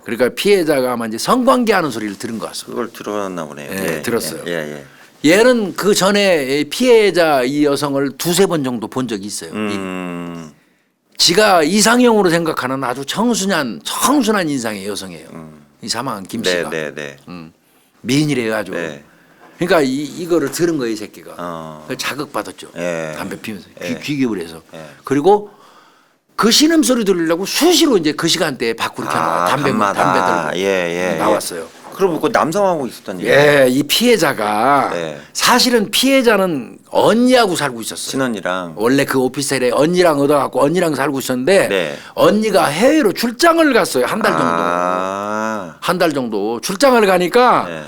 그러니까 피해자가 아마 이제 성관계하는 소리를 들은 것 같습니다. 그걸 들었나 보네요. 예, 들었어요. 예. 얘는 그 전에 피해자 이 여성을 2-3번 정도 본 적이 있어요. 지가 이상형으로 생각하는 아주 청순한 인상의 여성이에요. 이 사망한 김 씨가. 네. 미인이래요 아주. 네. 그러니까 이거를 들은 거예요 이 새끼가. 그걸 자극받았죠. 예. 담배 피면서 예. 귀geb을 해서. 예. 그리고 그 신음 소리 들으려고 수시로 이제 그 시간대에 밖으로 켜놔. 담배 밤마다. 들고 나왔어요. 그럼 그 남성하고 있었던 일. 예, 이 피해자가 네. 사실은 피해자는 언니하고 살고 있었어요. 친언니랑. 원래 그 오피스텔에 언니랑 얻어갖고 언니랑 살고 있었는데 네. 언니가 해외로 출장을 갔어요. 한 달 정도. 한 달 정도 출장을 가니까 네.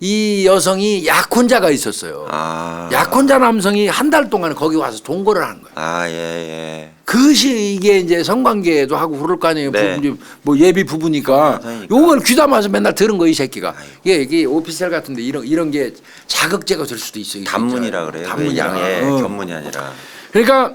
이 여성이 약혼자가 있었어요. 약혼자 남성이 한 달 동안 거기 와서 동거를 하는 거예요. 예. 그것이 이게 이제 성관계도 하고 그럴 거 아니에요. 네. 뭐 예비 부부니까 그러니까. 요걸 귀담아서 맨날 들은 거 이 새끼가. 이게 오피스텔 같은데 이런 게 자극제가 될 수도 있어요. 단문이라 그래요. 단문이야. 견문이 아니라. 그러니까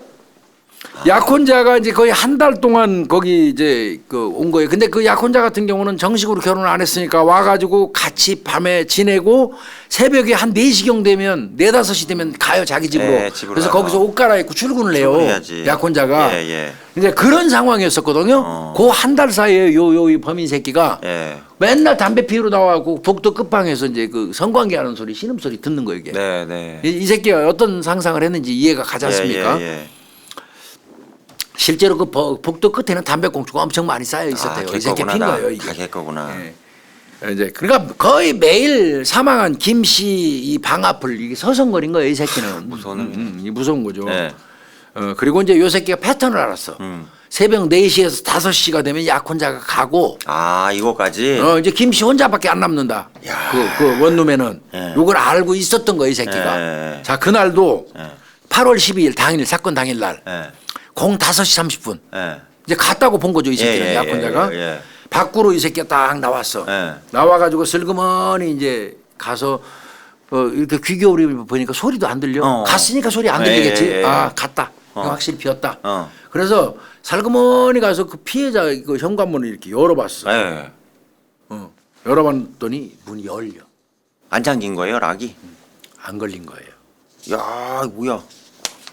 약혼자가 이제 거의 한 달 동안 거기 이제 온 거예요. 근데 그 약혼자 같은 경우는 정식으로 결혼을 안 했으니까 와가지고 같이 밤에 지내고 새벽에 한 4시경 되면 4-5시 되면 가요 자기 집으로. 네, 집으로 그래서 가서. 거기서 옷 갈아입고 출근을 해요. 출근해야지. 약혼자가. 예. 이제 그런 상황이었었거든요. 그 한 달 사이에 이 범인 새끼가 예. 맨날 담배 피우러 나와고 복도 끝방에서 이제 그 성관계하는 소리, 신음 소리 듣는 거예요 이게. 네. 이 새끼가 어떤 상상을 했는지 이해가 가지 않습니까? 예. 실제로 그 복도 끝에는 담배꽁초가 엄청 많이 쌓여 있었대요. 이 새끼 핀 거예요 이게. 다 개거구나. 이제 그러니까 거의 매일 사망한 김 씨 이 방 앞을 이게 서성거린 거예요 이 새끼는. 무서운 거죠. 네. 그리고 이제 요 새끼가 패턴을 알았어. 새벽 4시에서 5시가 되면 약혼자가 가고. 이거까지. 이제 김 씨 혼자밖에 안 남는다. 그 원룸에는 예. 요걸 알고 있었던 거예요 이 새끼가. 예. 자 그날도 8월 12일 당일 사건 당일 날 예. 05시 30분 예. 이제 갔다고 본 거죠 이 새끼는 예, 약혼자가. 예. 밖으로 이 새끼가 딱 나왔어. 예. 나와가지고 슬그머니 이제 가서 이렇게 귀 기울이면 보니까 소리도 안 들려. 갔으니까 소리 안 들리겠지. 예. 아 갔다. 이거 확실히 비었다. 어. 그래서 살그머니 가서 그 피해자 그 현관문을 이렇게 열어봤어. 예. 열어봤더니 문이 열려. 안 잠긴 거예요, 락이? 안 걸린 거예요. 야, 뭐야?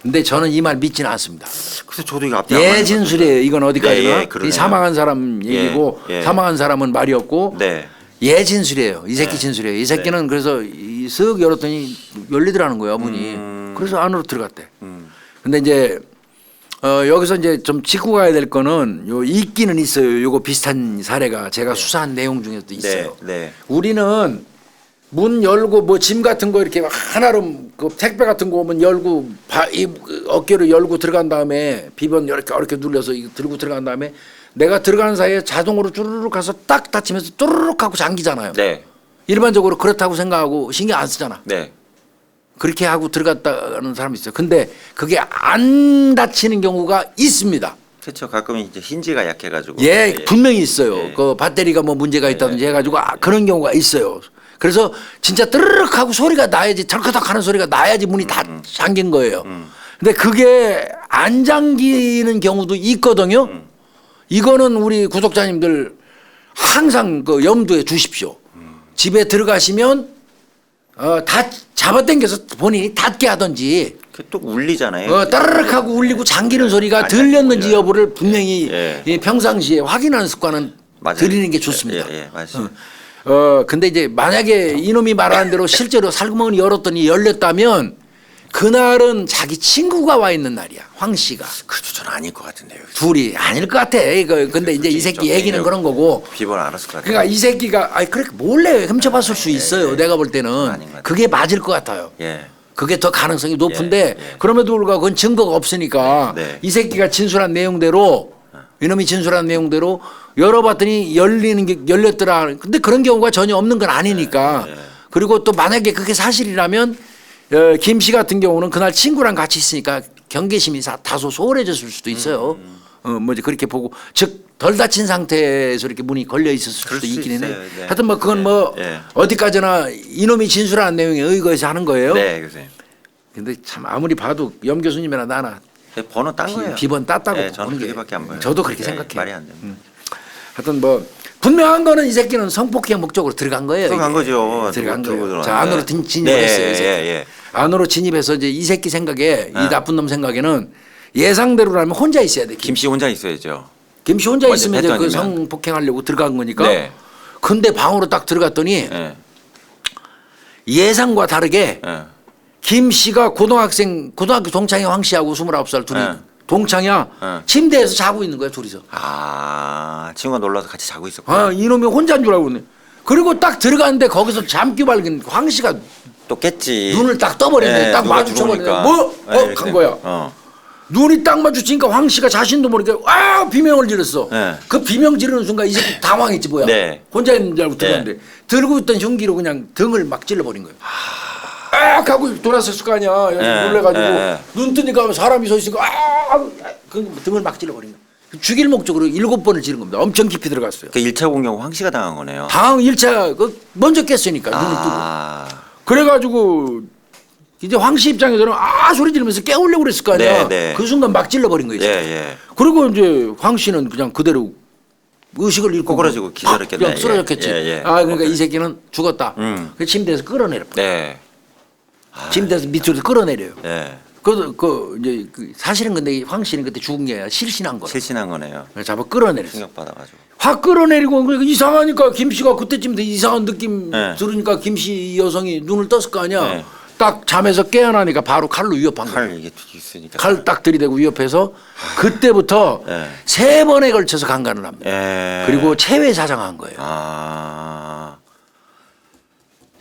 근데 저는 이 말 믿지는 않습니다. 그래서 저도 이거 앞에 안 맞는 예진술이에요. 이건 어디까지나. 예, 그러네요. 이 사망한 사람 얘기고 예. 사망한 사람은 말이었고 네. 예진술이에요. 이 새끼 네. 진술이에요. 이 새끼는 그래서 쓱 열었더니 열리더라는 거예요, 문이. 그래서 안으로 들어갔대. 근데 이제 여기서 이제 좀 짚고 가야 될 거는 요 있기는 있어요. 요거 비슷한 사례가 제가 수사한 내용 중에도 있어요. 네. 우리는 문 열고 뭐 짐 같은 거 이렇게 하나로 그 택배 같은 거 오면 열고 이 어깨로 열고 들어간 다음에 비번 이렇게 눌려서 이거 들고 들어간 다음에 내가 들어가는 사이에 자동으로 쭈르륵 가서 딱 닫히면서 뚜루룩 하고 잠기잖아요. 네. 일반적으로 그렇다고 생각하고 신경 안 쓰잖아. 네. 그렇게 하고 들어갔다는 사람이 있어요. 근데 그게 안 닫히는 경우가 있습니다. 그렇죠. 가끔 이제 힌지가 약해가지고. 예, 분명히 있어요. 예. 그 배터리가 뭐 문제가 있다든지 해가지고 그런 경우가 있어요. 그래서 진짜 뜨르륵 하고 소리가 나야지 덜커덕 하는 소리가 나야지 문이 다 잠긴 거예요. 근데 그게 안 잠기는 경우도 있거든요. 이거는 우리 구독자님들 항상 그 염두에 두십시오. 집에 들어가시면 다 잡아당겨서 본인이 닫게 하든지 또 울리잖아요. 따르륵 하고 울리고 잠기는 소리가 안 들렸는지 울려요. 여부를 분명히 예. 이 평상시에 확인하는 습관은 맞아요. 들이는 게 좋습니다. 맞아요. 근데 이제 만약에 이놈이 말하는 대로 실제로 살구멍을 열었더니 열렸다면 그날은 자기 친구가 와 있는 날이야. 황 씨가. 그렇죠. 저는 아닐 것 같은데요. 둘이 아닐 것 같아. 근데 이제 이 새끼 얘기는 그런 거고. 비번 알았을 것 같아요. 그러니까 이 새끼가 그렇게 몰래 훔쳐봤을 수 있어요. 내가 볼 때는 아닌 것 같아요. 그게 맞을 것 같아요. 예. 그게 더 가능성이 높은데 예. 그럼에도 불구하고 그건 증거가 없으니까 네. 이 새끼가 진술한 내용대로 이놈이 진술한 내용대로 열어봤더니 열리는 게 열렸더라. 근데 그런 경우가 전혀 없는 건 아니니까. 그리고 또 만약에 그게 사실이라면 김 씨 같은 경우는 그날 친구랑 같이 있으니까 경계심이 다소 소홀해졌을 수도 있어요. 뭐지 그렇게 보고 즉 덜 다친 상태에서 이렇게 문이 걸려 있었을 수도 그럴 수 있긴 해. 있어요. 네. 하여튼 뭐 그건 뭐 어디까지나 이놈이 진술한 내용에 의거해서 하는 거예요. 네, 교수님. 근데 참 아무리 봐도 염 교수님이나 나나 번호 딴 거예요. 비번 땄다고 네, 저는 보는 게 그게밖에 안 보여요. 저도 그렇게 네, 생각해요. 말이 안 됩니다. 하여튼 뭐 분명한 거는 이 새끼는 성폭행 목적으로 들어간 거예요. 들어간 이게. 거죠. 들어간 들고 거예요. 들어갔는데. 자 안으로 진입을 네, 했어요. 이 새끼. 예. 안으로 진입해서 이제 이 새끼 생각에 이 나쁜 놈 생각에는 예상대로라면 혼자 있어야 돼. 김 씨 혼자 있어야죠. 김 씨 혼자 먼저 있으면 이제 그 했더니면. 성폭행하려고 들어간 거니까. 네. 근데 방으로 딱 들어갔더니 예. 예상과 다르게 예. 김 씨가 고등학교 동창이 황 씨하고 29살 둘이 네. 동창이야. 네. 침대에서 자고 있는 거야 둘이서. 친구가 놀러서 같이 자고 있었구나. 이놈이 혼자인 줄 알고 그러네. 그리고 딱 들어갔는데 거기서 잠기 밝은 황 씨가 또 깼지. 눈을 딱 떠버렸네. 예, 딱 누가 마주쳐버렸네. 들어오니까. 뭐? 이렇게 한 거야. 눈이 딱 마주치니까 황 씨가 자신도 모르게 비명을 질렀어. 네. 그 비명 지르는 순간 이 새끼 당황했지 뭐야. 네. 혼자 있는 줄 알고 들어갔는데 들고 있던 흉기로 그냥 등을 막 찔러버린 거예요. 하고 돌아섰을 거 아니야. 네. 놀래가지고 네. 눈 뜨니까 사람이 서 있으니까 그 등을 막 찔러버린 거야. 죽일 목적으로 7번을 지른 겁니다. 엄청 깊이 들어갔어요. 그 1차 공격 황 씨가 당한 거네요. 당황 1차 먼저 깼으니까 눈을 뜨고. 그래가지고 이제 황 씨 입장에서는 소리 지르면서 깨우려고 그랬을 거 아니야. 네. 그 순간 막 찔러버린 거예요. 예. 그리고 이제 황 씨는 그냥 그대로 의식을 잃고 꼬꾸라지고 기절했겠네. 그냥 쓰러졌겠지. 예. 그러니까 이 새끼는 죽었다. 그 침대에서 끌어내려. 네. 침대에서 밑으로 끌어내려요. 예. 이제 사실은 근데 이 황 씨는 그때 죽은 게 아니라 실신한 거라. 실신한 거네요. 잡아 끌어내렸어. 충격 받아가지고. 확 끌어내리고 그러니까 이상하니까 김 씨가 그때쯤 돼 이상한 느낌 네. 들으니까 김 씨 여성이 눈을 떴을 거 아니야. 네. 딱 잠에서 깨어나니까 바로 칼로 위협한 거야. 칼 이게 있으니까. 칼 딱 들이대고 위협해서 그때부터 네. 3번에 걸쳐서 강간을 합니다. 예. 그리고 체외 사장한 거예요.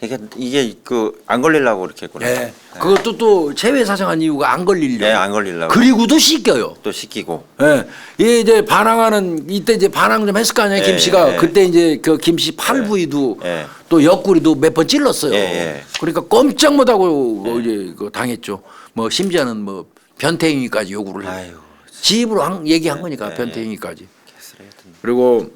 이게 그 안 걸리려고 그렇게 했구나. 예. 그것도 또 체외 사정한 이유가 안 걸리려고. 네, 안 걸리려고. 그리고도 씻겨요. 또 시키고. 예. 이게 이제 반항하는 이때 이제 반항 좀 했을 거 아니에요, 김 씨가. 그때 이제 그 김 씨 팔 부위도 또 옆구리도 몇 번 찔렀어요. 그러니까 꼼짝 못 하고 이제 그 당했죠. 뭐 심지어는 뭐 변태행위까지 요구를 해요. 아유, 지 입으로 얘기한 거니까 변태행위까지. 그리고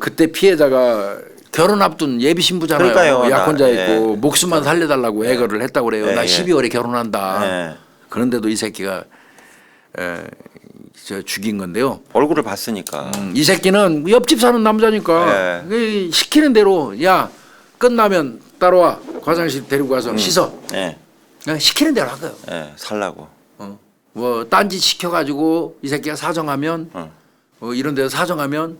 그때 피해자가 결혼 앞둔 예비 신부잖아요. 그러니까요. 약혼자였고 목숨만 살려달라고 애거를 했다고 그래요. 나 12월에 결혼한다. 예. 그런데도 이 새끼가 저 죽인 건데요. 얼굴을 봤으니까. 이 새끼는 옆집 사는 남자니까 그 시키는 대로 야 끝나면 따라와 화장실 데리고 가서 씻어. 그냥 시키는 대로 한 거예요. 살라고. 뭐 딴짓 시켜가지고 이 새끼가 사정하면 이런 데서 사정하면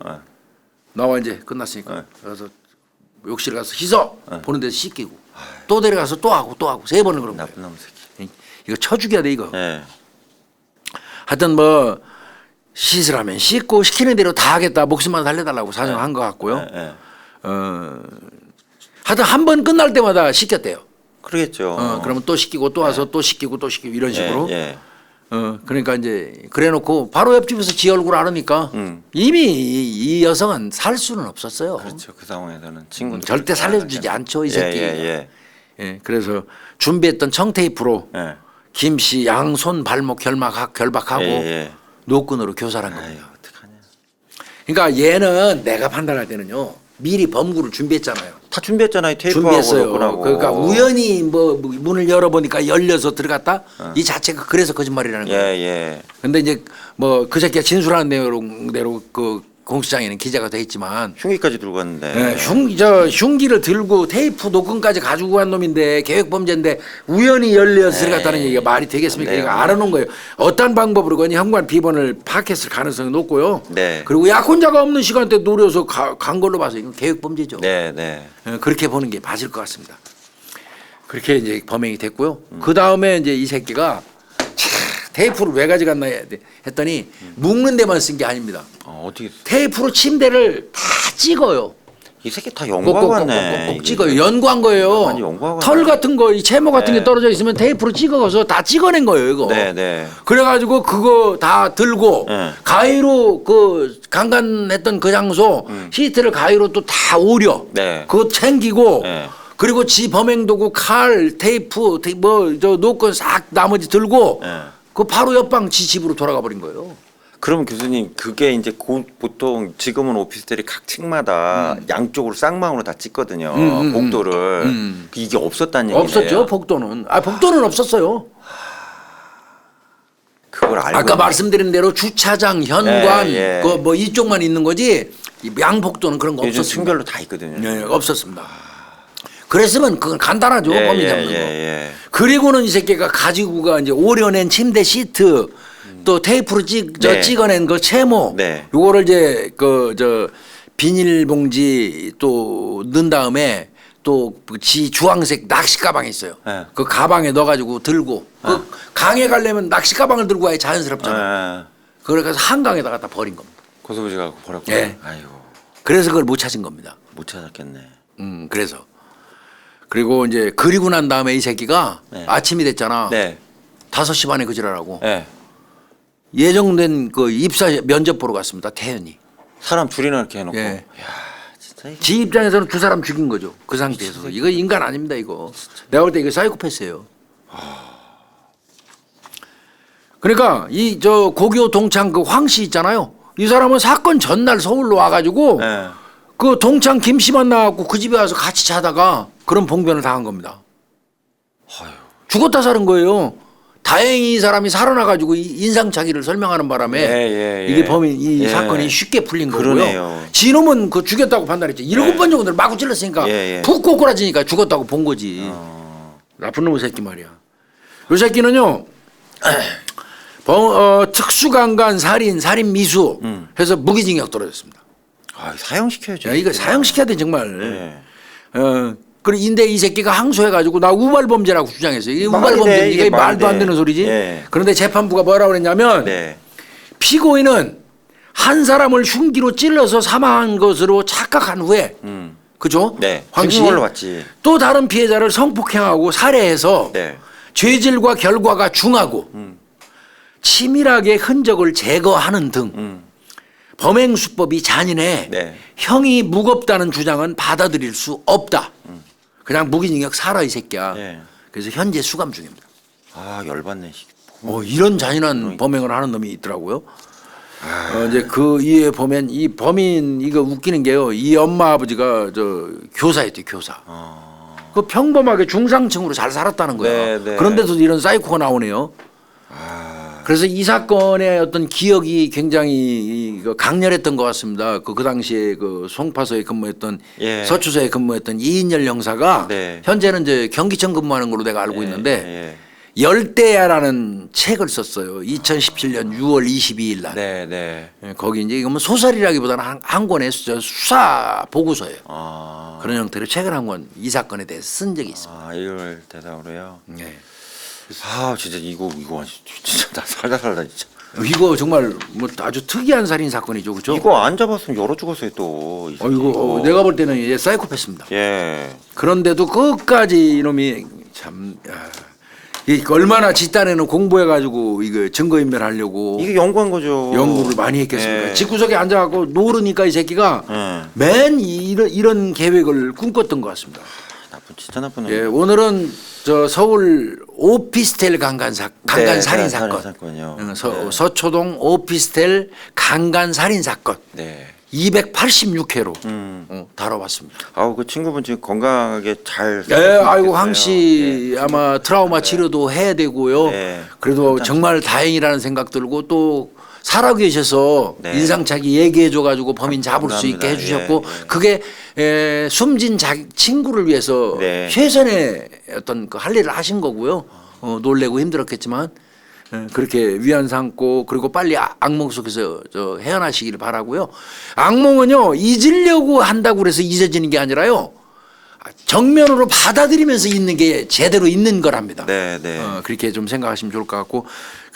나와 이제 끝났으니까 그래서 욕실 가서 씻어 보는 데서 씻기고 또 데려가서 또 하고 3번을 그런 거예요. 나쁜 놈 새끼. 이거 쳐 죽여야 돼 이거. 하여튼 뭐 씻으라면 씻고 시키는 대로 다 하겠다 목숨만 살려달라고 사정한 것 같고요. 하여튼 한 번 끝날 때마다 시켰대요. 그러겠죠. 그러면 또 시키고 또 와서 또 시키고 또 시키고 이런 식으로. 그러니까 이제 그래놓고 바로 옆집에서 지 얼굴 알으니까 이미 이 여성은 살 수는 없었어요. 그렇죠. 그 상황에서는 친구들 절대 살려주지 않죠 이 새끼. 그래서 준비했던 청테이프로 김 씨 양손 발목 결박하고 노끈으로 교살한 겁니다. 어떡하냐. 그러니까 얘는 내가 판단할 때는요 미리 범구를 준비했잖아요. 다 준비했잖아요. 테이프하고 준비했어요. 노끈하고. 그러니까 우연히 뭐 문을 열어보니까 열려서 들어갔다. 이 자체가 그래서 거짓말이라는 거예요. 근데 이제 뭐 그 새끼가 진술하는 내용대로 그 공수장에는 기재가 돼 있지만 흉기까지 들고 갔는데. 흉기를 들고 테이프 노끈까지 가지고 간 놈인데 계획범죄인데 우연히 열려서 들어갔다는 얘기가 말이 되겠습니까? 그러니까 알아놓은 거예요. 어떤 방법으로건 현관 비번을 파악했을 가능성이 높고요. 그리고 약혼자가 없는 시간대 노려서 간 걸로 봐서 이건 계획범죄죠. 그렇게 보는 게 맞을 것 같습니다. 그렇게 이제 범행이 됐고요. 그 다음에 이제 이 새끼가 테이프를 왜 가져갔나 했더니 묶는 데만 쓴 게 아닙니다. 어떻게 테이프로 침대를 다 찍어요. 이 새끼 다 연구하네. 꼭 찍어요. 연구한 거예요. 털 같은 거, 이 채모 같은 게 떨어져 있으면 테이프로 찍어서 다 찍어낸 거예요, 이거. 그래가지고 그거 다 들고 가위로 그 강간했던 그 장소 시트를 가위로 또 다 오려. 그거 챙기고. 그리고 지 범행 도구 칼, 테이프, 뭐 저 노건 싹 나머지 들고 그 바로 옆방 지 집으로 돌아가 버린 거예요. 그러면 교수님 그게 이제 보통 지금은 오피스텔이 각 층마다 양쪽으로 쌍망으로 다 찍거든요. 복도를. 이게 없었다는 얘기예요. 없었죠. 복도는. 복도는 없었어요. 그걸 알고 아까 말씀드린 대로 주차장, 현관 그 뭐 이쪽만 있는 거지 양복도는 그런 거 요즘 없었습니다. 층별로 다 있거든요. 없었습니다. 그랬으면 그건 간단하죠. 범인 잡는 거. 그리고는 이 새끼가 가지고 가 이제 오려낸 침대 시트 또 테이프로 찍어낸 그 채모 요거를 이제 그 저 비닐봉지 또 넣은 다음에 또 지 주황색 낚시 가방이 있어요. 그 가방에 넣어가지고 들고 그 강에 가려면 낚시 가방을 들고 가야 자연스럽잖아요. 그래서 한강에다가 다 버린 겁니다. 고소부지 갖고 버렸구나. 아이고. 그래서 그걸 못 찾은 겁니다. 못 찾았겠네. 그래서. 그리고 이제 그리고 난 다음에 이 새끼가 아침이 됐잖아. 5시 반에 그지라라고. 예정된 그 입사 면접 보러 갔습니다. 태연이. 사람 둘이나 이렇게 해놓고. 이야, 진짜 지 입장에서는 2사람 죽인 거죠. 그 상태에서. 이거 인간 아닙니다. 이거. 내가 볼 때 이거 사이코패스예요. 그러니까 이 저 고교 동창 그 황 씨 있잖아요. 이 사람은 사건 전날 서울로 와가지고 그 동창 김 씨만 나왔고 그 집에 와서 같이 자다가 그런 봉변을 당한 겁니다. 죽었다 사는 거예요. 다행히 이 사람이 살아나가지고 인상착의를 설명하는 바람에 이게 범인 이 사건이 쉽게 풀린 거고요. 지놈은 그 죽였다고 판단했죠. 7번 정도를 마구 찔렀으니까 푹 꼬꾸라지니까 죽었다고 본 거지. 나쁜 놈의 새끼 말이야. 이 새끼는요. 특수강간 살인 미수 해서 무기징역 떨어졌습니다. 사형시켜야죠. 이거 사형시켜야 돼 정말. 그리고 인데 이 새끼가 항소해가지고 나 우발범죄라고 주장했어요. 이게 우발범죄 이게 말도 안 되는 소리지. 그런데 재판부가 뭐라고 그랬냐면 피고인은 한 사람을 흉기로 찔러서 사망한 것으로 착각한 후에 그죠? 네. 황 씨. 죽은 걸로 봤지. 또 다른 피해자를 성폭행하고 살해해서 네. 죄질과 결과가 중하고 치밀하게 흔적을 제거하는 등 범행 수법이 잔인해 네. 형이 무겁다는 주장은 받아들일 수 없다. 그냥 무기징역 살아 이 새끼야. 네. 그래서 현재 수감 중입니다. 아 열받네. 이런 잔인한 범행을 하는 놈이 있더라고요. 이제 그 이에 보면 이 범인 이거 웃기는 게요. 이 엄마 아버지가 저 교사였대 교사. 그 평범하게 중상층으로 잘 살았다는 거야. 네, 네. 그런데도 이런 사이코가 나오네요. 그래서 이 사건의 어떤 기억이 굉장히 그 강렬했던 것 같습니다. 그 당시에 그 송파서에 근무했던 예. 서초서에 근무했던 이인열 형사가 네. 현재는 이제 경기청 근무하는 걸로 내가 알고 예, 있는데 예. 열대야라는 책을 썼어요. 2017년 6월 22일 날. 네, 네. 예, 거기 이제 이건 뭐 소설이라기보다는 한 권의 수사 보고서예요. 아, 그런 형태로 책을 한 권 이 사건에 대해서 쓴 적이 있습니다. 이걸 대상으로요. 네. 아, 진짜 이거 진짜 나 살다 진짜. 이거 정말 뭐 아주 특이한 살인 사건이죠, 그렇죠? 이거 안 잡았으면 열어 죽었어요 또. 이 새끼 이거 내가 볼 때는 얘 사이코패스입니다. 예. 그런데도 끝까지 이놈이 참 이 얼마나 집단에는 공부해가지고 이거 증거인멸하려고 이게 연구한 거죠. 연구를 많이 했겠습니까? 예. 집구석에 앉아갖고 노르니까 이 새끼가 예. 맨 이런 계획을 꿈꿨던 것 같습니다. 진짜 나쁜 놈. 예, 오늘은 저 서울 오피스텔 강간 살인 사건, 사건이요. 서초동 오피스텔 강간 살인 사건 네. 286회로 다뤄봤습니다. 아우 그 친구분 지금 건강하게 잘. 예, 아이고 황 씨 아마 트라우마 치료도 해야 되고요. 네. 그래도 정말 다행이라는 생각 들고 또 살아 계셔서 네. 인상착의 얘기해줘가지고 범인 잡을 수 있게 감사합니다. 해주셨고 예, 예. 그게 숨진 친구를 위해서 네. 최선의 어떤 그 할 일을 하신 거고요. 놀래고 힘들었겠지만 그렇게 위안 삼고 그리고 빨리 악몽 속에서 헤어나시기를 바라고요. 악몽은요 잊으려고 한다고 그래서 잊어지는 게 아니라요. 정면으로 받아들이면서 있는 게 제대로 있는 거랍니다. 네, 네. 그렇게 좀 생각하시면 좋을 것 같고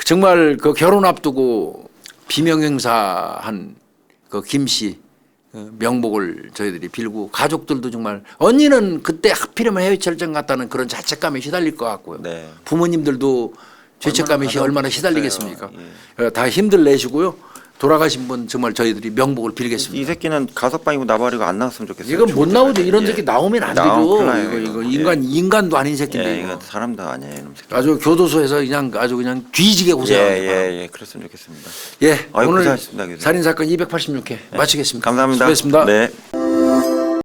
정말 그 결혼 앞두고 비명 행사한 그 김 씨 명복을 저희들이 빌고 가족들도 정말 언니는 그때 하필이면 해외 출장 갔다는 그런 자책감에 휘달릴 것 같고요. 네. 부모님들도 죄책감에 얼마나 시달리겠습니까? 예. 다 힘들 내시고요. 돌아가신 분 정말 저희들이 명복을 빌겠습니다. 이 새끼는 가석방이고 나발이고 안 나왔으면 좋겠어요. 이건 못 나오죠. 이런 예. 새끼 나오면 안 나오면 큰일 되죠. 나요, 이거 예. 인간도 아닌 새끼인데 예, 이거. 이거 사람도 아니에요, 이놈 새끼. 아주 교도소에서 아주 그냥 뒤지게 고생합니다. 예, 그랬으면 좋겠습니다. 예, 아이고, 오늘 고생하셨습니다, 교수님. 살인 사건 286회 마치겠습니다. 감사합니다. 수고했습니다. 네.